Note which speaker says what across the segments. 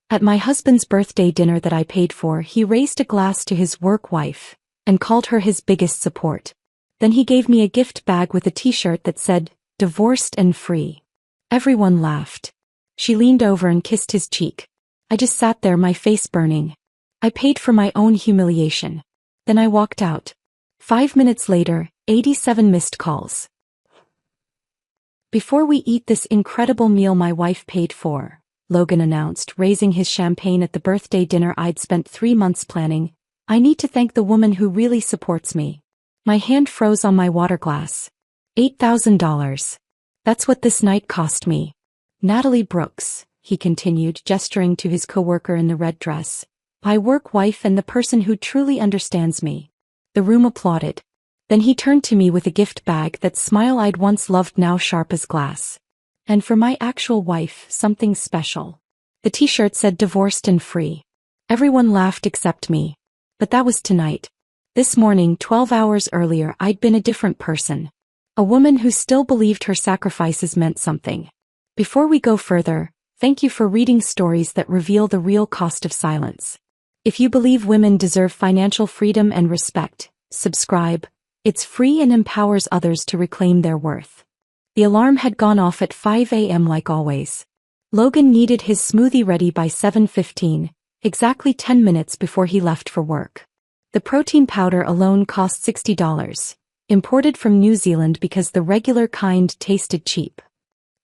Speaker 1: At my husband's birthday dinner that I paid for, he raised a glass to his work wife and called her his biggest support. Then he gave me a gift bag with a t-shirt that said, "Divorced and free." Everyone laughed. She leaned over and kissed his cheek. I just sat there, my face burning. I paid for my own humiliation. Then I walked out. 5 minutes later, 87 missed calls. "Before we eat this incredible meal my wife paid for," Logan announced, raising his champagne at the birthday dinner I'd spent 3 months planning, "I need to thank the woman who really supports me." My hand froze on my water glass. $8,000. That's what this night cost me. "Natalie Brooks," he continued, gesturing to his coworker in the red dress, "my work wife and the person who truly understands me." The room applauded. Then he turned to me with a gift bag, that smile I'd once loved now sharp as glass. And for my actual wife, something special. The t-shirt said "Divorced and free." Everyone laughed except me. But that was tonight. This morning, 12 hours earlier, I'd been a different person. A woman who still believed her sacrifices meant something. Before we go further, thank you for reading stories that reveal the real cost of silence. If you believe women deserve financial freedom and respect, subscribe. It's free and empowers others to reclaim their worth. The alarm had gone off at 5 a.m. like always. Logan needed his smoothie ready by 7:15, exactly 10 minutes before he left for work. The protein powder alone cost $60, imported from New Zealand because the regular kind tasted cheap.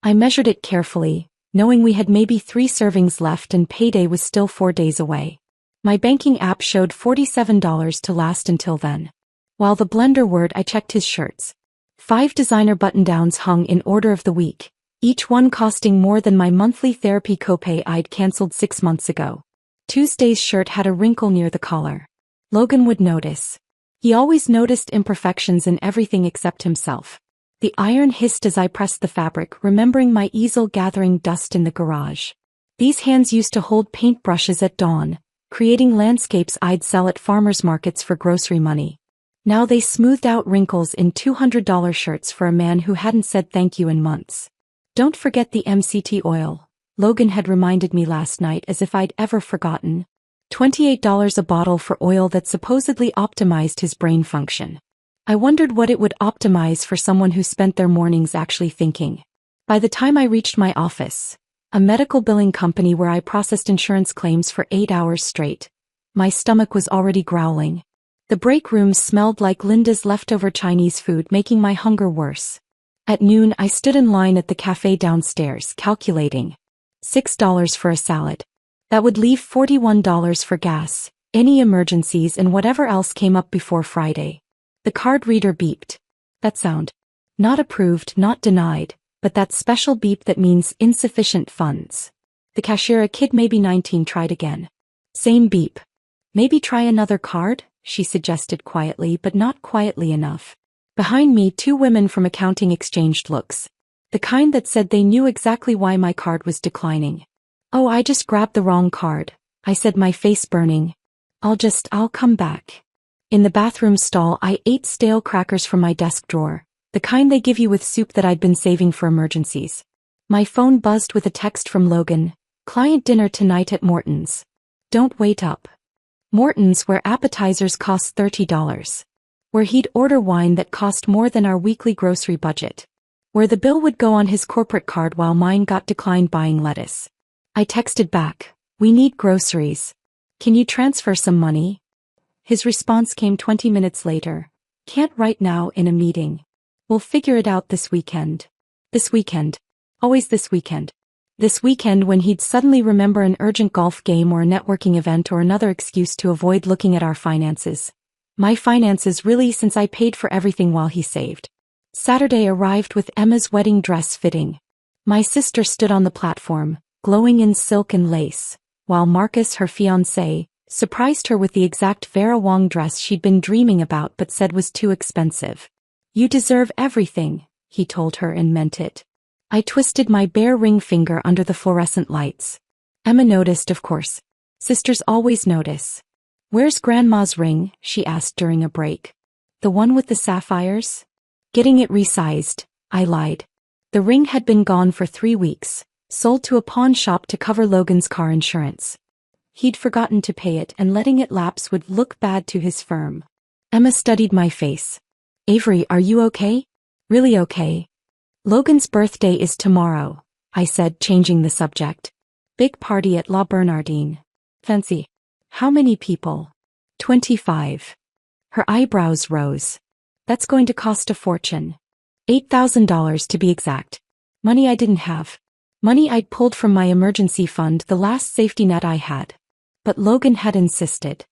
Speaker 1: I measured it carefully, knowing we had maybe 3 servings left and payday was still 4 days away. My banking app showed $47 to last until then. While the blender whirred, I checked his shirts. 5 designer button-downs hung in order of the week, each one costing more than my monthly therapy copay I'd canceled 6 months ago. Tuesday's shirt had a wrinkle near the collar. Logan would notice. He always noticed imperfections in everything except himself. The iron hissed as I pressed the fabric, remembering my easel gathering dust in the garage. These hands used to hold paintbrushes at dawn, creating landscapes I'd sell at farmers markets for grocery money. Now they smoothed out wrinkles in $200 shirts for a man who hadn't said thank you in months. "Don't forget the MCT oil," Logan had reminded me last night as if I'd ever forgotten. $28 a bottle for oil that supposedly optimized his brain function. I wondered what it would optimize for someone who spent their mornings actually thinking. By the time I reached my office, a medical billing company where I processed insurance claims for 8 hours straight, my stomach was already growling. The break room smelled like Linda's leftover Chinese food, making my hunger worse. At noon, I stood in line at the cafe downstairs, calculating. $6 for a salad. That would leave $41 for gas, any emergencies, and whatever else came up before Friday. The card reader beeped. That sound. Not approved, not denied, but that special beep that means insufficient funds. The cashier, a kid maybe 19, tried again. Same beep. "Maybe try another card?" she suggested quietly, but not quietly enough. Behind me, 2 women from accounting exchanged looks. The kind that said they knew exactly why my card was declining. "Oh, I just grabbed the wrong card," I said, my face burning. I'll come back." In the bathroom stall, I ate stale crackers from my desk drawer, the kind they give you with soup that I'd been saving for emergencies. My phone buzzed with a text from Logan. "Client dinner tonight at Morton's. Don't wait up." Morton's, where appetizers cost $30. Where he'd order wine that cost more than our weekly grocery budget. Where the bill would go on his corporate card while mine got declined buying lettuce. I texted back, "We need groceries. Can you transfer some money?" His response came 20 minutes later. "Can't right now, in a meeting. We'll figure it out this weekend." This weekend. Always this weekend. This weekend, when he'd suddenly remember an urgent golf game or a networking event or another excuse to avoid looking at our finances. My finances, really, since I paid for everything while he saved. Saturday arrived with Emma's wedding dress fitting. My sister stood on the platform, glowing in silk and lace, while Marcus, her fiancé, surprised her with the exact Vera Wang dress she'd been dreaming about but said was too expensive. "You deserve everything," he told her, and meant it. I twisted my bare ring finger under the fluorescent lights. Emma noticed, of course. Sisters always notice. "Where's Grandma's ring?" she asked during a break. "The one with the sapphires?" "Getting it resized," I lied. The ring had been gone for 3 weeks, Sold to a pawn shop to cover Logan's car insurance. He'd forgotten to pay it, and letting it lapse would look bad to his firm. Emma studied my face. Avery, are you okay? Really okay. Logan's birthday is tomorrow, I said, changing the subject. Big party at La Bernardine. Fancy. How many people? 25. Her eyebrows rose. That's going to cost a fortune. $8,000 to be exact. Money I didn't have. Money I'd pulled from my emergency fund, the last safety net I had. But Logan had insisted.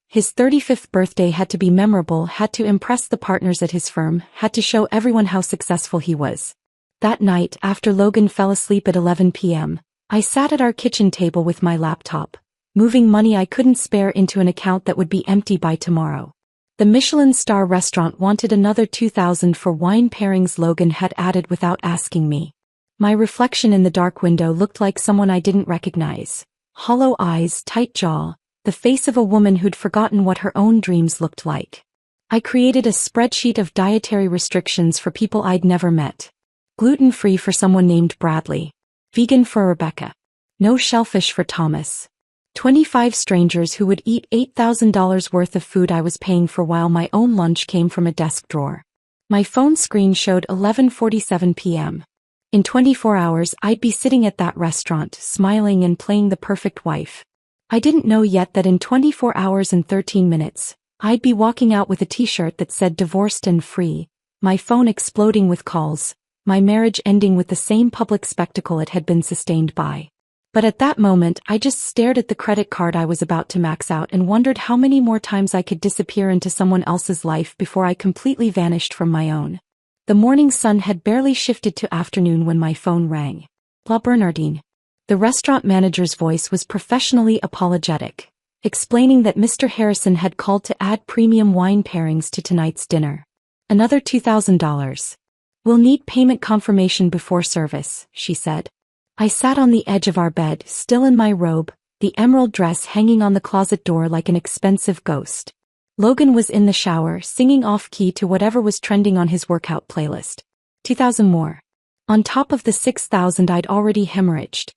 Speaker 1: His 35th birthday had to be memorable, had to impress the partners at his firm, had to show everyone how successful he was. That night, after Logan fell asleep at 11 p.m., I sat at our kitchen table with my laptop, moving money I couldn't spare into an account that would be empty by tomorrow. The Michelin star restaurant wanted another $2,000 for wine pairings Logan had added without asking me. My reflection in the dark window looked like someone I didn't recognize. Hollow eyes, tight jaw, the face of a woman who'd forgotten what her own dreams looked like. I created a spreadsheet of dietary restrictions for people I'd never met. Gluten-free for someone named Bradley. Vegan for Rebecca. No shellfish for Thomas. 25 strangers who would eat $8,000 worth of food I was paying for while my own lunch came from a desk drawer. My phone screen showed 11:47 p.m. In 24 hours I'd be sitting at that restaurant, smiling and playing the perfect wife. I didn't know yet that in 24 hours and 13 minutes, I'd be walking out with a t-shirt that said divorced and free, my phone exploding with calls, my marriage ending with the same public spectacle it had been sustained by. But at that moment I just stared at the credit card I was about to max out and wondered how many more times I could disappear into someone else's life before I completely vanished from my own. The morning sun had barely shifted to afternoon when my phone rang. La Bernardine. The restaurant manager's voice was professionally apologetic, explaining that Mr. Harrison had called to add premium wine pairings to tonight's dinner. Another $2,000. We'll need payment confirmation before service, she said. I sat on the edge of our bed, still in my robe, the emerald dress hanging on the closet door like an expensive ghost. Logan was in the shower, singing off-key to whatever was trending on his workout playlist. 2,000 more. On top of the 6,000 I'd already hemorrhaged.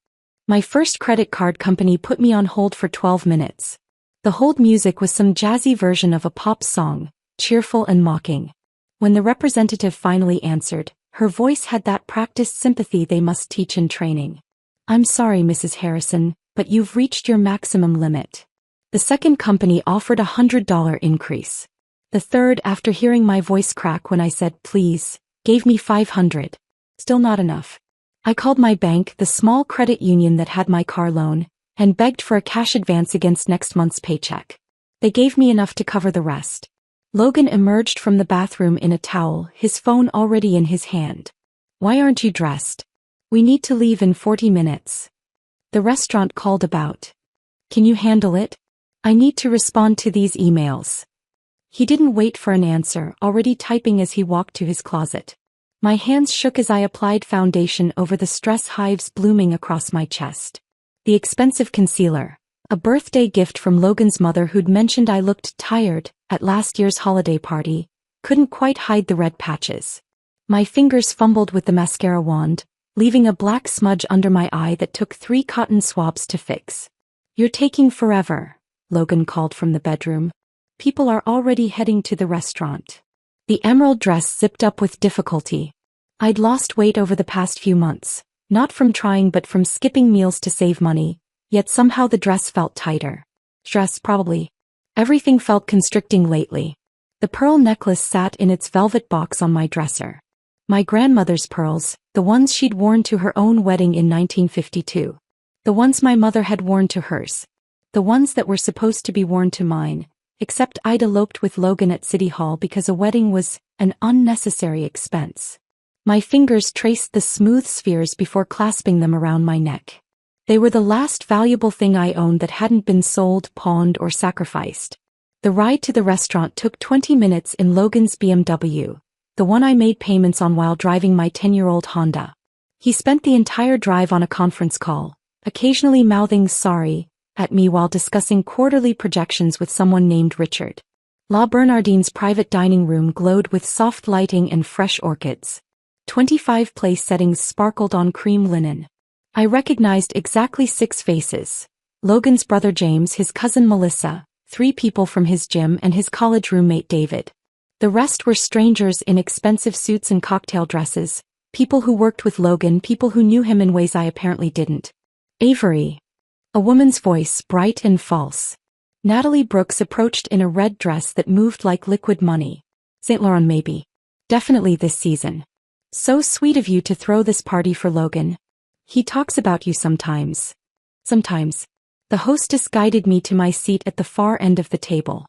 Speaker 1: My first credit card company put me on hold for 12 minutes. The hold music was some jazzy version of a pop song, cheerful and mocking. When the representative finally answered, her voice had that practiced sympathy they must teach in training. I'm sorry, Mrs. Harrison, but you've reached your maximum limit. The second company offered a $100 increase. The third, after hearing my voice crack when I said please, gave me $500. Still not enough. I called my bank, the small credit union that had my car loan, and begged for a cash advance against next month's paycheck. They gave me enough to cover the rest. Logan emerged from the bathroom in a towel, his phone already in his hand. Why aren't you dressed? We need to leave in 40 minutes. The restaurant called about. Can you handle it? I need to respond to these emails. He didn't wait for an answer, already typing as he walked to his closet. My hands shook as I applied foundation over the stress hives blooming across my chest. The expensive concealer. A birthday gift from Logan's mother who'd mentioned I looked tired at last year's holiday party, couldn't quite hide the red patches. My fingers fumbled with the mascara wand, leaving a black smudge under my eye that took 3 cotton swabs to fix. You're taking forever, Logan called from the bedroom. People are already heading to the restaurant. The emerald dress zipped up with difficulty. I'd lost weight over the past few months, not from trying but from skipping meals to save money. Yet somehow the dress felt tighter. Stress, probably. Everything felt constricting lately. The pearl necklace sat in its velvet box on my dresser. My grandmother's pearls, the ones she'd worn to her own wedding in 1952. The ones my mother had worn to hers. The ones that were supposed to be worn to mine, except I'd eloped with Logan at City Hall because a wedding was an unnecessary expense. My fingers traced the smooth spheres before clasping them around my neck. They were the last valuable thing I owned that hadn't been sold, pawned, or sacrificed. The ride to the restaurant took 20 minutes in Logan's BMW, the one I made payments on while driving my 10-year-old Honda. He spent the entire drive on a conference call, occasionally mouthing sorry at me while discussing quarterly projections with someone named Richard. La Bernardine's private dining room glowed with soft lighting and fresh orchids. 25 place settings sparkled on cream linen. I recognized exactly 6 faces. Logan's brother James, his cousin Melissa, 3 people from his gym, and his college roommate David. The rest were strangers in expensive suits and cocktail dresses, people who worked with Logan, people who knew him in ways I apparently didn't. Avery. A woman's voice, bright and false. Natalie Brooks approached in a red dress that moved like liquid money. Saint Laurent maybe. Definitely this season. So sweet of you to throw this party for Logan. He talks about you sometimes. Sometimes. The hostess guided me to my seat at the far end of the table.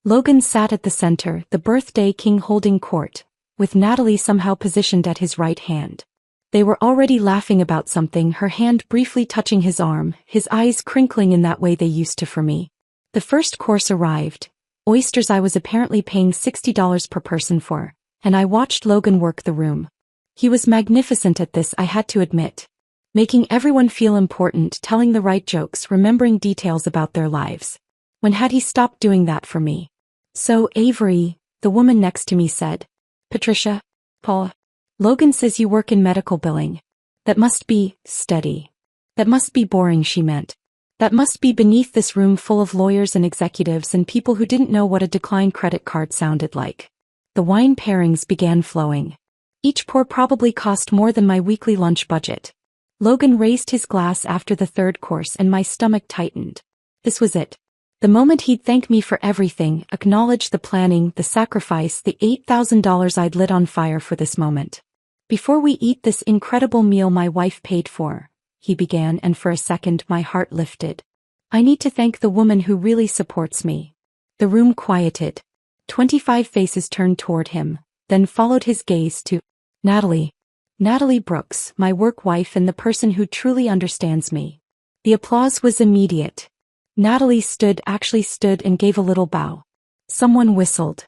Speaker 1: Logan sat at the center, the birthday king holding court, with Natalie somehow positioned at his right hand. They were already laughing about something, her hand briefly touching his arm, his eyes crinkling in that way they used to for me. The first course arrived. Oysters I was apparently paying $60 per person for, and I watched Logan work the room. He was magnificent at this, I had to admit. Making everyone feel important, telling the right jokes, remembering details about their lives. When had he stopped doing that for me? So, Avery, the woman next to me said. Patricia? Paul? Logan says you work in medical billing. That must be steady. That must be boring, she meant. That must be beneath this room full of lawyers and executives and people who didn't know what a declined credit card sounded like. The wine pairings began flowing. Each pour probably cost more than my weekly lunch budget. Logan raised his glass after the third course and my stomach tightened. This was it. The moment he'd thank me for everything, acknowledge the planning, the sacrifice, the $8,000 I'd lit on fire for this moment. Before we eat this incredible meal my wife paid for, he began, and for a second my heart lifted. I need to thank the woman who really supports me. The room quieted. 25 faces turned toward him, then followed his gaze to Natalie. Natalie Brooks, my work wife and the person who truly understands me. The applause was immediate. Natalie actually stood and gave a little bow. Someone whistled.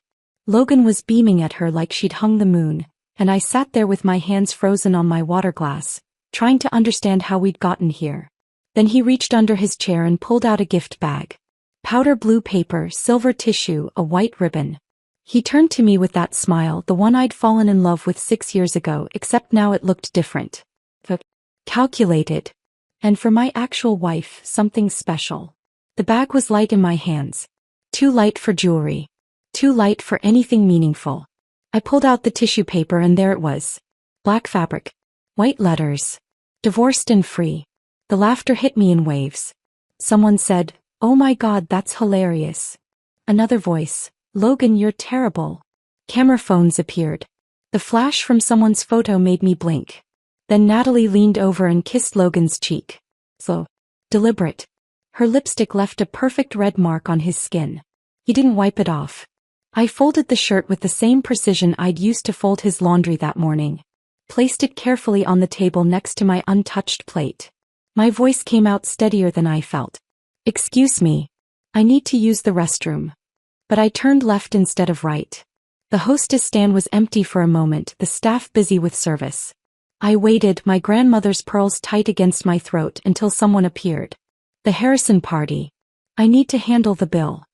Speaker 1: Logan was beaming at her like she'd hung the moon, and I sat there with my hands frozen on my water glass, trying to understand how we'd gotten here. Then he reached under his chair and pulled out a gift bag. Powder blue paper, silver tissue, a white ribbon. He turned to me with that smile, the one I'd fallen in love with 6 years ago, except now it looked different. Calculated. And for my actual wife, something special. The bag was light in my hands. Too light for jewelry. Too light for anything meaningful. I pulled out the tissue paper and there it was. Black fabric. White letters. Divorced and free. The laughter hit me in waves. Someone said, "Oh my God, that's hilarious." Another voice. "Logan, you're terrible." Camera phones appeared. The flash from someone's photo made me blink. Then Natalie leaned over and kissed Logan's cheek. Slow. Deliberate. Her lipstick left a perfect red mark on his skin. He didn't wipe it off. I folded the shirt with the same precision I'd used to fold his laundry that morning. Placed it carefully on the table next to my untouched plate. My voice came out steadier than I felt. "Excuse me. I need to use the restroom." But I turned left instead of right. The hostess stand was empty for a moment, the staff busy with service. I waited, my grandmother's pearls tight against my throat, until someone appeared. The Harrison party. I need to handle the bill.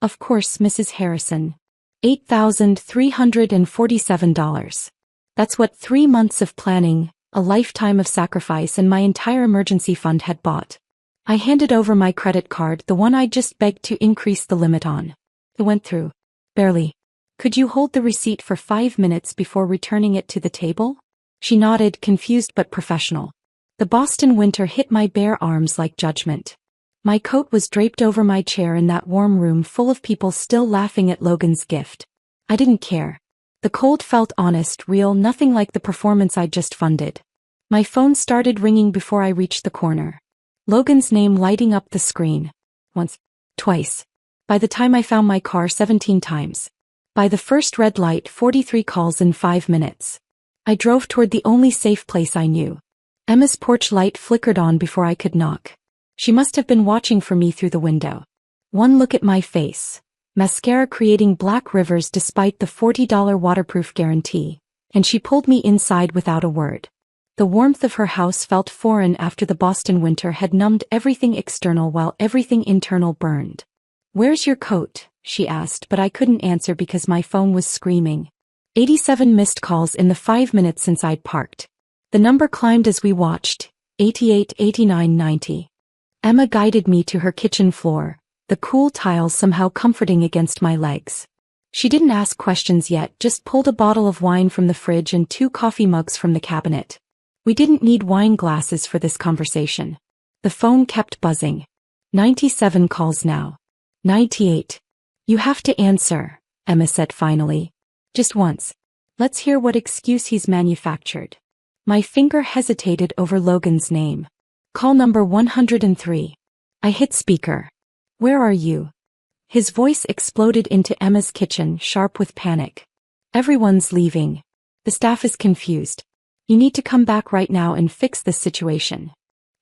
Speaker 1: Of course, Mrs. Harrison. $8,347. That's what 3 months of planning, a lifetime of sacrifice, and my entire emergency fund had bought. I handed over my credit card, the one I just begged to increase the limit on. It went through. Barely. "Could you hold the receipt for 5 minutes before returning it to the table?" She nodded, confused but professional. The Boston winter hit my bare arms like judgment. My coat was draped over my chair in that warm room full of people still laughing at Logan's gift. I didn't care. The cold felt honest, real, nothing like the performance I'd just funded. My phone started ringing before I reached the corner. Logan's name lighting up the screen. Once. Twice. By the time I found my car, 17 times. By the first red light, 43 calls in 5 minutes. I drove toward the only safe place I knew. Emma's porch light flickered on before I could knock. She must have been watching for me through the window. One look at my face. Mascara creating black rivers despite the $40 waterproof guarantee. And she pulled me inside without a word. The warmth of her house felt foreign after the Boston winter had numbed everything external while everything internal burned. "Where's your coat?" she asked, but I couldn't answer because my phone was screaming. 87 missed calls in the 5 minutes since I'd parked. The number climbed as we watched. 88, 89, 90. Emma guided me to her kitchen floor, the cool tiles somehow comforting against my legs. She didn't ask questions yet, just pulled a bottle of wine from the fridge and 2 coffee mugs from the cabinet. We didn't need wine glasses for this conversation. The phone kept buzzing. 97 calls now. 98. You have to answer, Emma said finally. Just once. Let's hear what excuse he's manufactured. My finger hesitated over Logan's name. Call number 103. I hit speaker. Where are you? His voice exploded into Emma's kitchen, sharp with panic. Everyone's leaving. The staff is confused. You need to come back right now and fix this situation.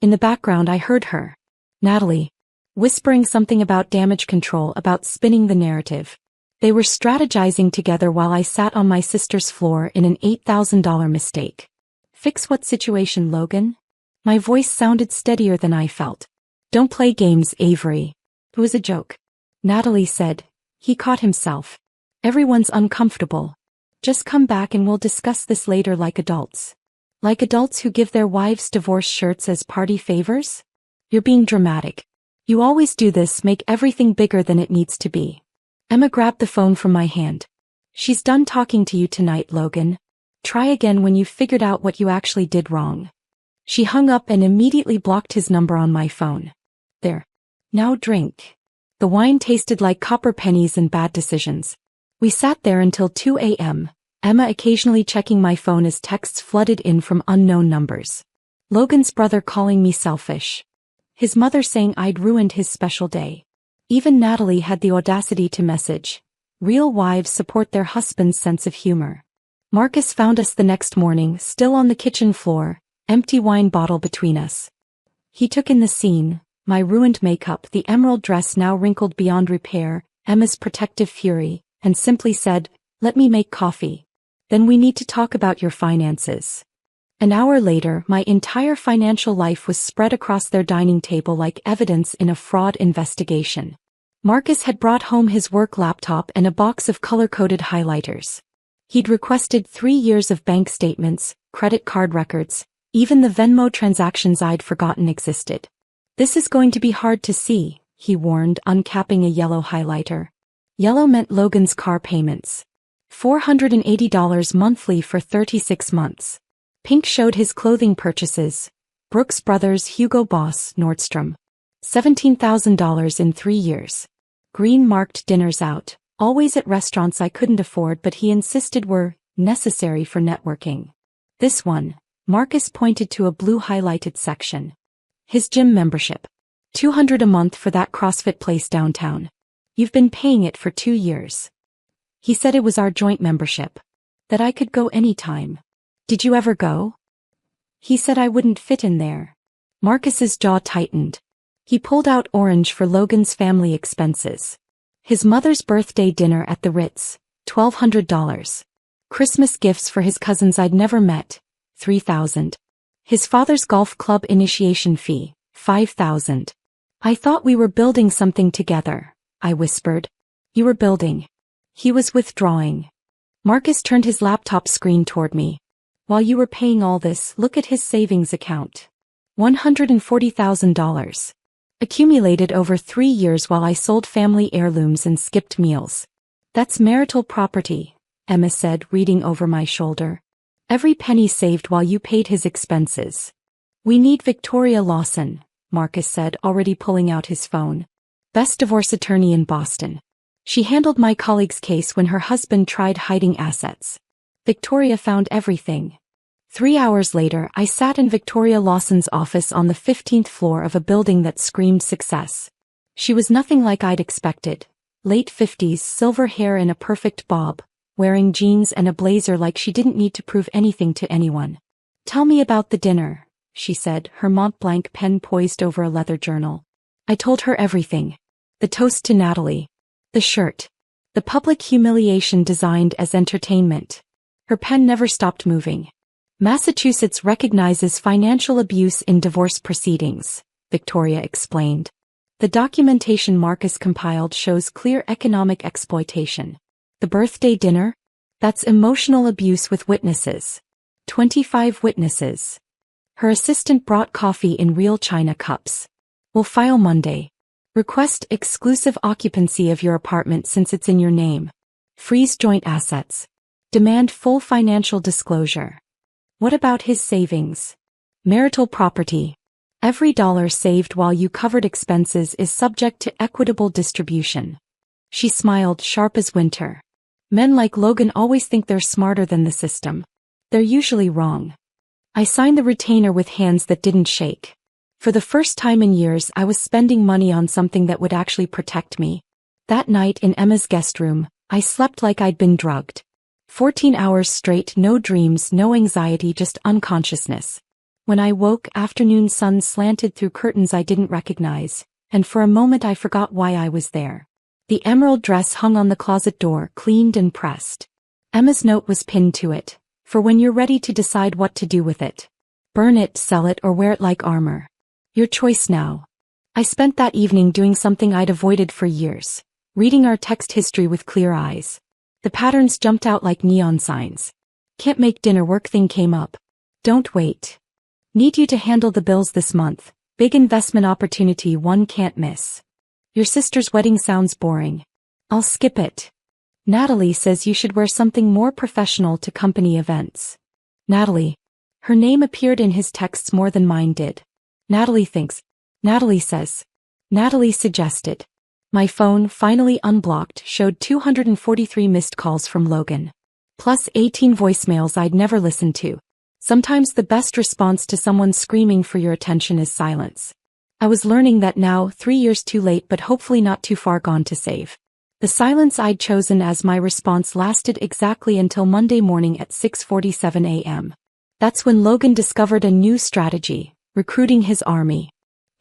Speaker 1: In the background I heard her. Natalie. Whispering something about damage control, about spinning the narrative. They were strategizing together while I sat on my sister's floor in an $8,000 mistake. Fix what situation, Logan? My voice sounded steadier than I felt. Don't play games, Avery. It was a joke. Natalie said. He caught himself. Everyone's uncomfortable. Just come back and we'll discuss this later like adults. Like adults who give their wives divorce shirts as party favors? You're being dramatic. You always do this, make everything bigger than it needs to be. Emma grabbed the phone from my hand. She's done talking to you tonight, Logan. Try again when you've figured out what you actually did wrong. She hung up and immediately blocked his number on my phone. There. Now drink. The wine tasted like copper pennies and bad decisions. We sat there until 2 a.m., Emma occasionally checking my phone as texts flooded in from unknown numbers. Logan's brother calling me selfish. His mother saying I'd ruined his special day. Even Natalie had the audacity to message. Real wives support their husband's sense of humor. Marcus found us the next morning, still on the kitchen floor, empty wine bottle between us. He took in the scene. My ruined makeup, the emerald dress now wrinkled beyond repair, Emma's protective fury, and simply said, "Let me make coffee. Then we need to talk about your finances." An hour later, my entire financial life was spread across their dining table like evidence in a fraud investigation. Marcus had brought home his work laptop and a box of color-coded highlighters. He'd requested 3 years of bank statements, credit card records, even the Venmo transactions I'd forgotten existed. This is going to be hard to see, he warned, uncapping a yellow highlighter. Yellow meant Logan's car payments. $480 monthly for 36 months. Pink showed his clothing purchases. Brooks Brothers, Hugo Boss, Nordstrom. $17,000 in 3 years. Green marked dinners out, always at restaurants I couldn't afford but he insisted were necessary for networking. This one, Marcus pointed to a blue highlighted section. His gym membership. $200 a month for that CrossFit place downtown. You've been paying it for 2 years. He said it was our joint membership. That I could go anytime. Did you ever go? He said I wouldn't fit in there. Marcus's jaw tightened. He pulled out orange for Logan's family expenses. His mother's birthday dinner at the Ritz, $1,200. Christmas gifts for his cousins I'd never met, $3,000. His father's golf club initiation fee, $5,000. I thought we were building something together, I whispered. You were building. He was withdrawing. Marcus turned his laptop screen toward me. While you were paying all this, look at his savings account. $140,000. Accumulated over 3 years while I sold family heirlooms and skipped meals. That's marital property, Emma said, reading over my shoulder. Every penny saved while you paid his expenses. We need Victoria Lawson, Marcus said, already pulling out his phone. Best divorce attorney in Boston. She handled my colleague's case when her husband tried hiding assets. Victoria found everything. 3 hours later, I sat in Victoria Lawson's office on the 15th floor of a building that screamed success. She was nothing like I'd expected. Late 50s, silver hair in a perfect bob, wearing jeans and a blazer like she didn't need to prove anything to anyone. Tell me about the dinner, she said, her Mont Blanc pen poised over a leather journal. I told her everything. The toast to Natalie. The shirt. The public humiliation designed as entertainment. Her pen never stopped moving. Massachusetts recognizes financial abuse in divorce proceedings, Victoria explained. The documentation Marcus compiled shows clear economic exploitation. The birthday dinner? That's emotional abuse with witnesses. 25 witnesses. Her assistant brought coffee in real china cups. Will file Monday. Request exclusive occupancy of your apartment since it's in your name. Freeze joint assets. Demand full financial disclosure. What about his savings? Marital property. Every dollar saved while you covered expenses is subject to equitable distribution. She smiled, sharp as winter. Men like Logan always think they're smarter than the system. They're usually wrong. I signed the retainer with hands that didn't shake. For the first time in years, I was spending money on something that would actually protect me. That night in Emma's guest room, I slept like I'd been drugged. 14 hours straight, no dreams, no anxiety, just unconsciousness. When I woke, afternoon sun slanted through curtains I didn't recognize, and for a moment I forgot why I was there. The emerald dress hung on the closet door, cleaned and pressed. Emma's note was pinned to it, for when you're ready to decide what to do with it. Burn it, sell it, or wear it like armor. Your choice now. I spent that evening doing something I'd avoided for years, reading our text history with clear eyes. The patterns jumped out like neon signs. Can't make dinner work thing came up. Don't wait. Need you to handle the bills this month. Big investment opportunity one can't miss. Your sister's wedding sounds boring. I'll skip it. Natalie says you should wear something more professional to company events. Natalie. Her name appeared in his texts more than mine did. Natalie thinks. Natalie says. Natalie suggested. My phone, finally unblocked, showed 243 missed calls from Logan. Plus 18 voicemails I'd never listened to. Sometimes the best response to someone screaming for your attention is silence. I was learning that now, 3 years too late but hopefully not too far gone to save. The silence I'd chosen as my response lasted exactly until Monday morning at 6:47 a.m. That's when Logan discovered a new strategy, recruiting his army.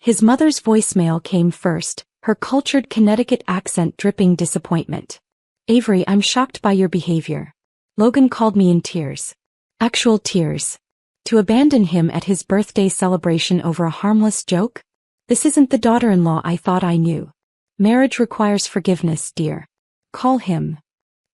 Speaker 1: His mother's voicemail came first, her cultured Connecticut accent dripping disappointment. Avery, I'm shocked by your behavior. Logan called me in tears. Actual tears. To abandon him at his birthday celebration over a harmless joke? This isn't the daughter-in-law I thought I knew. Marriage requires forgiveness, dear. Call him.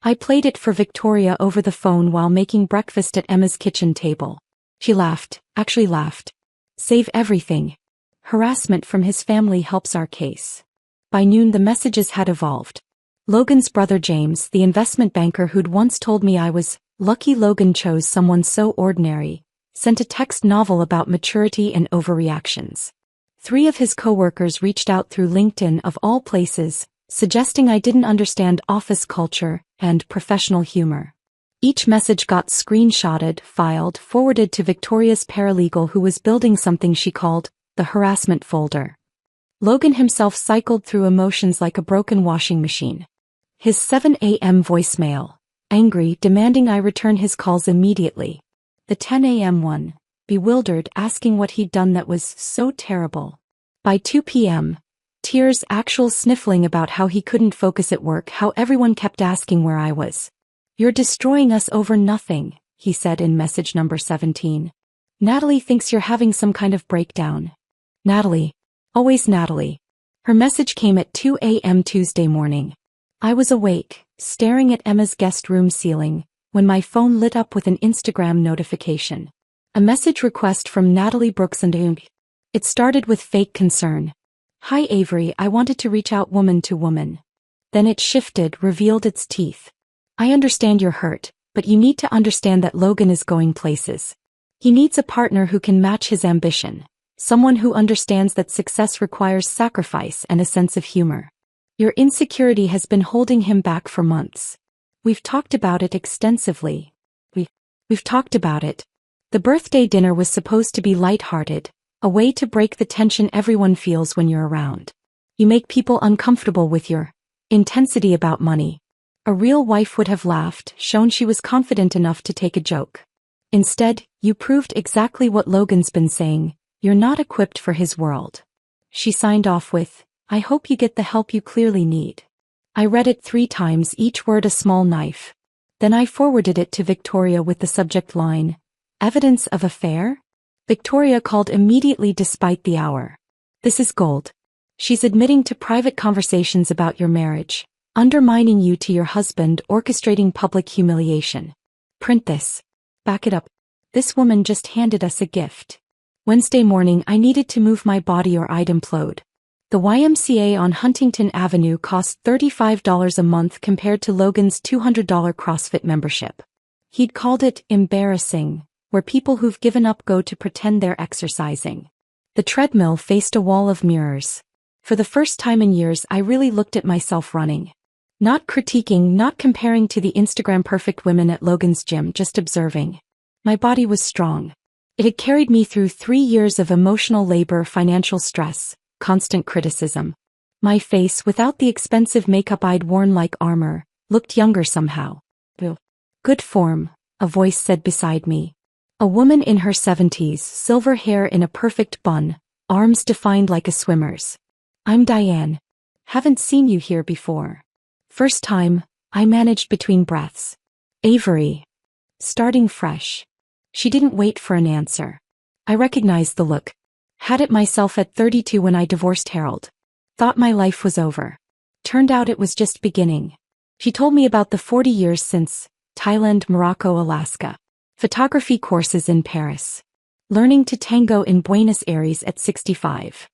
Speaker 1: I played it for Victoria over the phone while making breakfast at Emma's kitchen table. She laughed, actually laughed. Save everything. Harassment from his family helps our case. By noon the messages had evolved. Logan's brother James, the investment banker who'd once told me I was lucky Logan chose someone so ordinary, sent a text novel about maturity and overreactions. 3 of his coworkers reached out through LinkedIn of all places, suggesting I didn't understand office culture and professional humor. Each message got screenshotted, filed, forwarded to Victoria's paralegal who was building something she called the harassment folder. Logan himself cycled through emotions like a broken washing machine. His 7 a.m. voicemail, angry, demanding I return his calls immediately. The 10 a.m. one, bewildered, asking what he'd done that was so terrible. By 2 p.m., tears, actual sniffling about how he couldn't focus at work, how everyone kept asking where I was. You're destroying us over nothing, he said in message number 17. Natalie thinks you're having some kind of breakdown. Natalie. Always Natalie. Her message came at 2 a.m. Tuesday morning. I was awake, staring at Emma's guest room ceiling, when my phone lit up with an Instagram notification. A message request from Natalie Brooks and Ung. It started with fake concern. Hi Avery, I wanted to reach out woman to woman. Then it shifted, revealed its teeth. I understand you're hurt, but you need to understand that Logan is going places. He needs a partner who can match his ambition. Someone who understands that success requires sacrifice and a sense of humor. Your insecurity has been holding him back for months. We've talked about it extensively. We've talked about it. The birthday dinner was supposed to be lighthearted, a way to break the tension everyone feels when you're around. You make people uncomfortable with your intensity about money. A real wife would have laughed, shown she was confident enough to take a joke. Instead, you proved exactly what Logan's been saying. You're not equipped for his world. She signed off with, I hope you get the help you clearly need. I read it 3 times, each word a small knife. Then I forwarded it to Victoria with the subject line, Evidence of affair? Victoria called immediately despite the hour. This is gold. She's admitting to private conversations about your marriage, undermining you to your husband, orchestrating public humiliation. Print this. Back it up. This woman just handed us a gift. Wednesday morning I needed to move my body or I'd implode. The YMCA on Huntington Avenue cost $35 a month compared to Logan's $200 CrossFit membership. He'd called it embarrassing, where people who've given up go to pretend they're exercising. The treadmill faced a wall of mirrors. For the first time in years I really looked at myself running. Not critiquing, not comparing to the Instagram perfect women at Logan's gym, just observing. My body was strong. It had carried me through 3 years of emotional labor, financial stress, constant criticism. My face, without the expensive makeup I'd worn like armor, looked younger somehow. Good form, a voice said beside me. A woman in her 70s, silver hair in a perfect bun, arms defined like a swimmer's. I'm Diane. Haven't seen you here before. First time, I managed between breaths. Avery. Starting fresh. She didn't wait for an answer. I recognized the look. Had it myself at 32 when I divorced Harold. Thought my life was over. Turned out it was just beginning. She told me about the 40 years since, Thailand, Morocco, Alaska. Photography courses in Paris. Learning to tango in Buenos Aires at 65.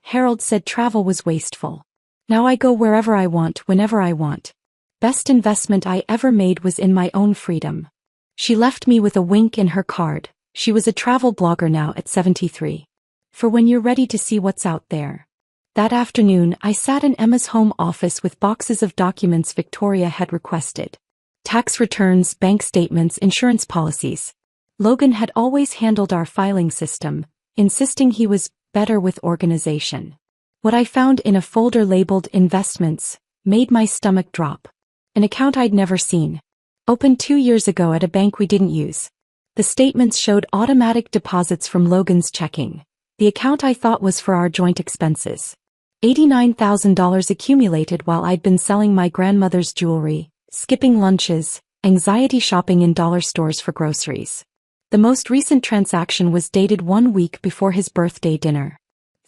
Speaker 1: Harold said travel was wasteful. Now I go wherever I want, whenever I want. Best investment I ever made was in my own freedom. She left me with a wink in her card. She was a travel blogger now at 73. For when you're ready to see what's out there. That afternoon, I sat in Emma's home office with boxes of documents Victoria had requested. Tax returns, bank statements, insurance policies. Logan had always handled our filing system, insisting he was better with organization. What I found in a folder labeled investments made my stomach drop. An account I'd never seen. Opened 2 years ago at a bank we didn't use. The statements showed automatic deposits from Logan's checking. The account I thought was for our joint expenses. $89,000 accumulated while I'd been selling my grandmother's jewelry, skipping lunches, anxiety shopping in dollar stores for groceries. The most recent transaction was dated 1 week before his birthday dinner.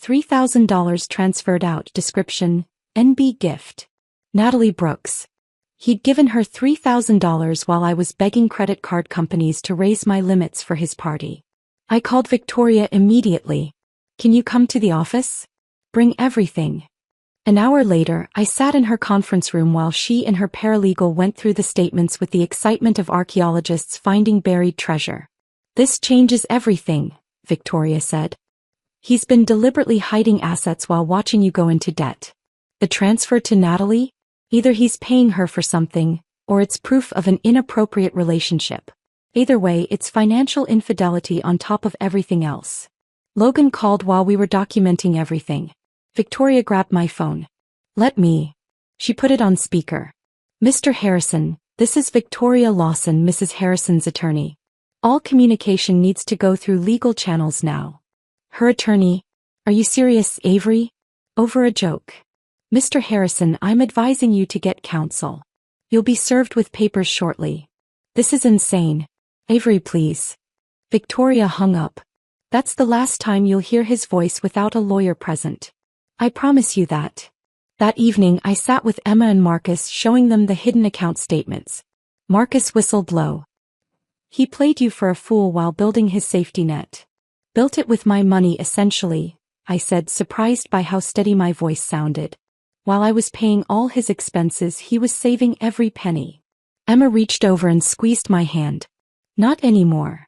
Speaker 1: $3,000 transferred out. Description, NB gift. Natalie Brooks. He'd given her $3,000 while I was begging credit card companies to raise my limits for his party. I called Victoria immediately. Can you come to the office? Bring everything. An hour later, I sat in her conference room while she and her paralegal went through the statements with the excitement of archaeologists finding buried treasure. This changes everything, Victoria said. He's been deliberately hiding assets while watching you go into debt. The transfer to Natalie? Either he's paying her for something, or it's proof of an inappropriate relationship. Either way, it's financial infidelity on top of everything else. Logan called while we were documenting everything. Victoria grabbed my phone. Let me. She put it on speaker. Mr. Harrison, this is Victoria Lawson, Mrs. Harrison's attorney. All communication needs to go through legal channels now. Her attorney. Are you serious, Avery? Over a joke. Mr. Harrison, I'm advising you to get counsel. You'll be served with papers shortly. This is insane. Avery, please. Victoria hung up. That's the last time you'll hear his voice without a lawyer present. I promise you that. That evening I sat with Emma and Marcus showing them the hidden account statements. Marcus whistled low. He played you for a fool while building his safety net. Built it with my money essentially, I said, surprised by how steady my voice sounded. While I was paying all his expenses, he was saving every penny. Emma reached over and squeezed my hand. Not anymore.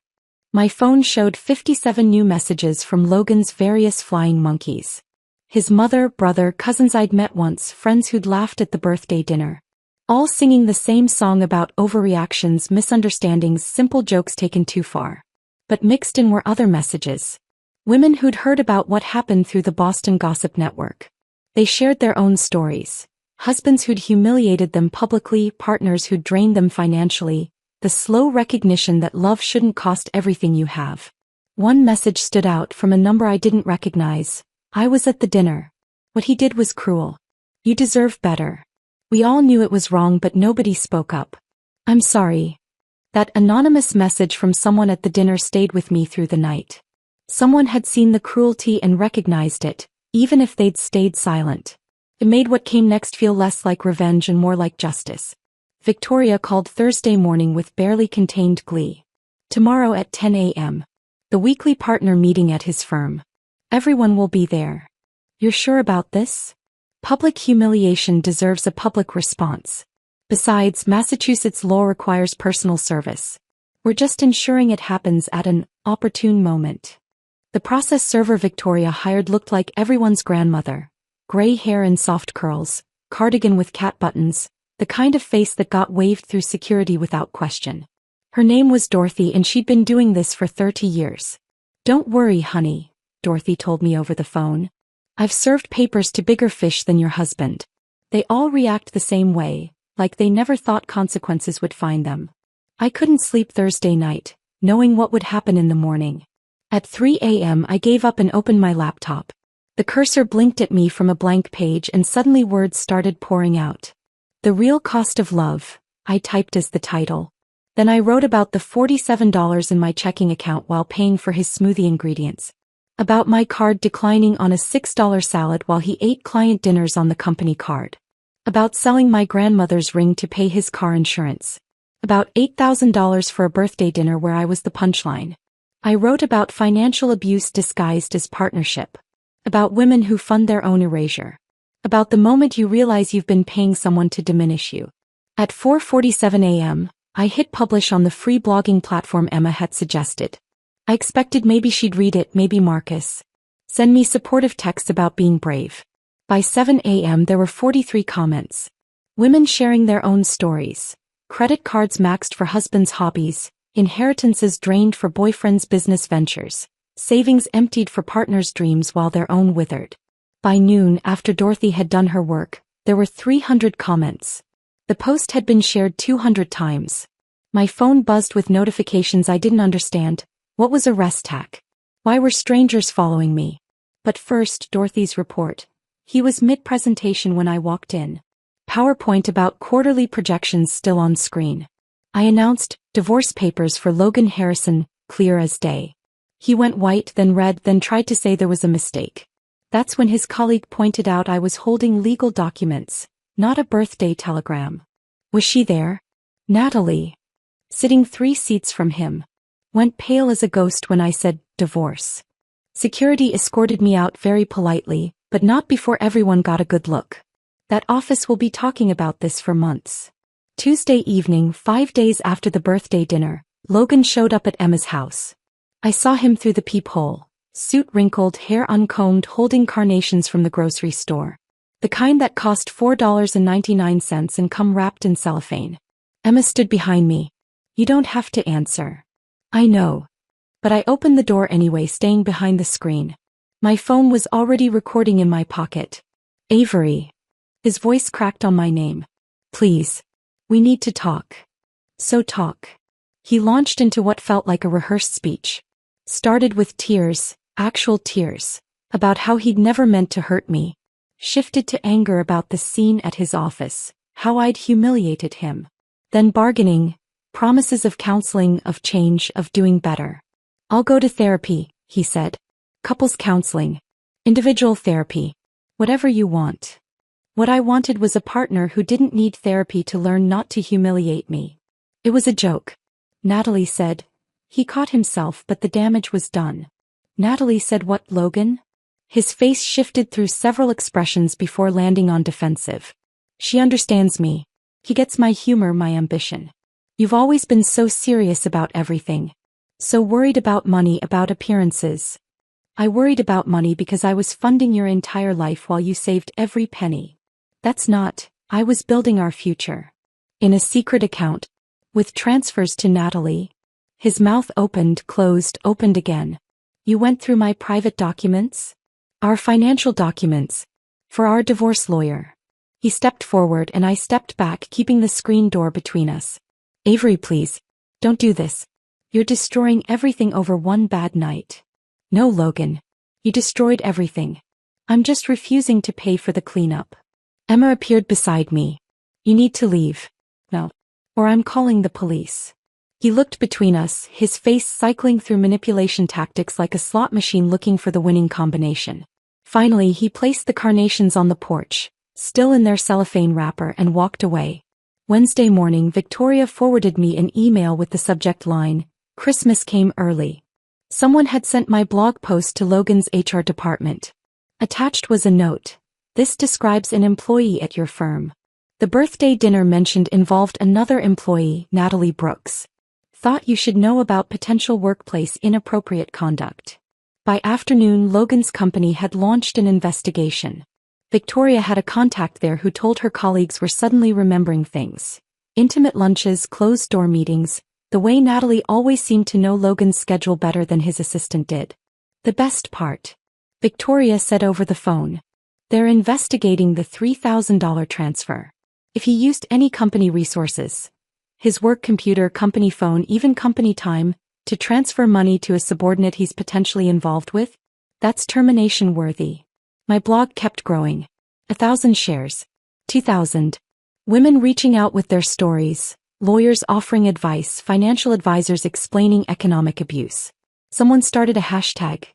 Speaker 1: My phone showed 57 new messages from Logan's various flying monkeys. His mother, brother, cousins I'd met once, friends who'd laughed at the birthday dinner. All singing the same song about overreactions, misunderstandings, simple jokes taken too far. But mixed in were other messages. Women who'd heard about what happened through the Boston Gossip Network. They shared their own stories. Husbands who'd humiliated them publicly, partners who'd drained them financially. The slow recognition that love shouldn't cost everything you have. One message stood out from a number I didn't recognize. I was at the dinner. What he did was cruel. You deserve better. We all knew it was wrong, but nobody spoke up. I'm sorry. That anonymous message from someone at the dinner stayed with me through the night. Someone had seen the cruelty and recognized it, even if they'd stayed silent. It made what came next feel less like revenge and more like justice. Victoria called Thursday morning with barely contained glee. Tomorrow at 10 a.m. The weekly partner meeting at his firm. Everyone will be there. You're sure about this? Public humiliation deserves a public response. Besides, Massachusetts law requires personal service. We're just ensuring it happens at an opportune moment. The process server Victoria hired looked like everyone's grandmother. Gray hair and soft curls, cardigan with cat buttons, the kind of face that got waved through security without question. Her name was Dorothy and she'd been doing this for 30 years. Don't worry, honey, Dorothy told me over the phone. I've served papers to bigger fish than your husband. They all react the same way, like they never thought consequences would find them. I couldn't sleep Thursday night, knowing what would happen in the morning. At 3 a.m. I gave up and opened my laptop. The cursor blinked at me from a blank page and suddenly words started pouring out. The Real Cost of Love, I typed as the title. Then I wrote about the $47 in my checking account while paying for his smoothie ingredients. About my card declining on a $6 salad while he ate client dinners on the company card. About selling my grandmother's ring to pay his car insurance. About $8,000 for a birthday dinner where I was the punchline. I wrote about financial abuse disguised as partnership. About women who fund their own erasure. About the moment you realize you've been paying someone to diminish you. At 4:47 a.m., I hit publish on the free blogging platform Emma had suggested. I expected maybe she'd read it, maybe Marcus. Send me supportive texts about being brave. By 7 a.m. there were 43 comments. Women sharing their own stories. Credit cards maxed for husbands' hobbies. Inheritances drained for boyfriends' business ventures. Savings emptied for partners' dreams while their own withered. By noon, after Dorothy had done her work, there were 300 comments. The post had been shared 200 times. My phone buzzed with notifications I didn't understand. What was a rest hack? Why were strangers following me? But first, Dorothy's report. He was mid-presentation when I walked in. PowerPoint about quarterly projections still on screen. I announced, divorce papers for Logan Harrison, clear as day. He went white, then red, then tried to say there was a mistake. That's when his colleague pointed out I was holding legal documents, not a birthday telegram. Was she there? Natalie. Sitting 3 seats from him. Went pale as a ghost when I said, divorce. Security escorted me out very politely, but not before everyone got a good look. That office will be talking about this for months. Tuesday evening, 5 days after the birthday dinner, Logan showed up at Emma's house. I saw him through the peephole, suit wrinkled, hair uncombed, holding carnations from the grocery store. The kind that cost $4.99 and come wrapped in cellophane. Emma stood behind me. You don't have to answer. I know. But I opened the door anyway, staying behind the screen. My phone was already recording in my pocket. Avery. His voice cracked on my name. Please. We need to talk. So talk. He launched into what felt like a rehearsed speech. Started with tears, actual tears, about how he'd never meant to hurt me. Shifted to anger about the scene at his office, how I'd humiliated him. Then bargaining, promises of counseling, of change, of doing better. I'll go to therapy, he said. Couples counseling. Individual therapy. Whatever you want. What I wanted was a partner who didn't need therapy to learn not to humiliate me. It was a joke. Natalie said. He caught himself, but the damage was done. Natalie said what, Logan? His face shifted through several expressions before landing on defensive. She understands me. He gets my humor, my ambition. You've always been so serious about everything. So worried about money, about appearances. I worried about money because I was funding your entire life while you saved every penny. That's not, I was building our future. In a secret account. With transfers to Natalie. His mouth opened, closed, opened again. You went through my private documents? Our financial documents. For our divorce lawyer. He stepped forward and I stepped back, keeping the screen door between us. Avery, please. Don't do this. You're destroying everything over one bad night. No, Logan. You destroyed everything. I'm just refusing to pay for the cleanup. Emma appeared beside me. You need to leave. No. Or I'm calling the police. He looked between us, his face cycling through manipulation tactics like a slot machine looking for the winning combination. Finally, he placed the carnations on the porch, still in their cellophane wrapper, and walked away. Wednesday morning, Victoria forwarded me an email with the subject line, Christmas came early. Someone had sent my blog post to Logan's HR department. Attached was a note. This describes an employee at your firm. The birthday dinner mentioned involved another employee, Natalie Brooks. Thought you should know about potential workplace inappropriate conduct. By afternoon, Logan's company had launched an investigation. Victoria had a contact there who told her colleagues were suddenly remembering things. Intimate lunches, closed-door meetings, the way Natalie always seemed to know Logan's schedule better than his assistant did. The best part. Victoria said over the phone. They're investigating the $3,000 transfer. If he used any company resources, his work computer, company phone, even company time, to transfer money to a subordinate he's potentially involved with, that's termination worthy. My blog kept growing. 1,000 shares. 2,000. Women reaching out with their stories, lawyers offering advice, financial advisors explaining economic abuse. Someone started a hashtag.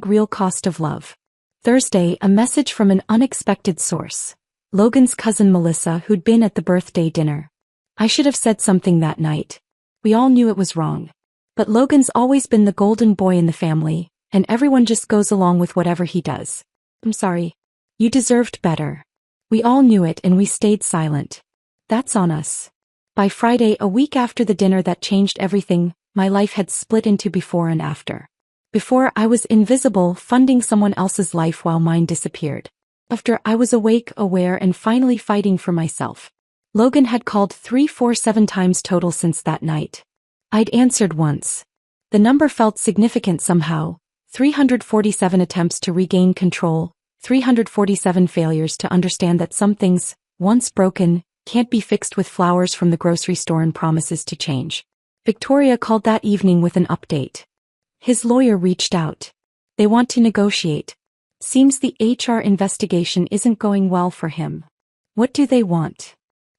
Speaker 1: #real cost of love. Thursday, a message from an unexpected source. Logan's cousin Melissa, who'd been at the birthday dinner. I should have said something that night. We all knew it was wrong. But Logan's always been the golden boy in the family, and everyone just goes along with whatever he does. I'm sorry. You deserved better. We all knew it and we stayed silent. That's on us. By Friday, a week after the dinner that changed everything, my life had split into before and after. Before, I was invisible, funding someone else's life while mine disappeared. After, I was awake, aware, and finally fighting for myself. Logan had called 347 times total since that night. I'd answered once. The number felt significant somehow. 347 attempts to regain control, 347 failures to understand that some things, once broken, can't be fixed with flowers from the grocery store and promises to change. Victoria called that evening with an update. His lawyer reached out. They want to negotiate. Seems the HR investigation isn't going well for him. What do they want?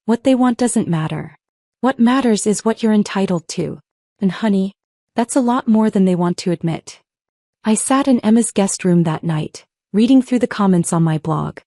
Speaker 1: What they want doesn't matter. What matters is what you're entitled to. And honey, that's a lot more than they want to admit. I sat in Emma's guest room that night, reading through the comments on my blog.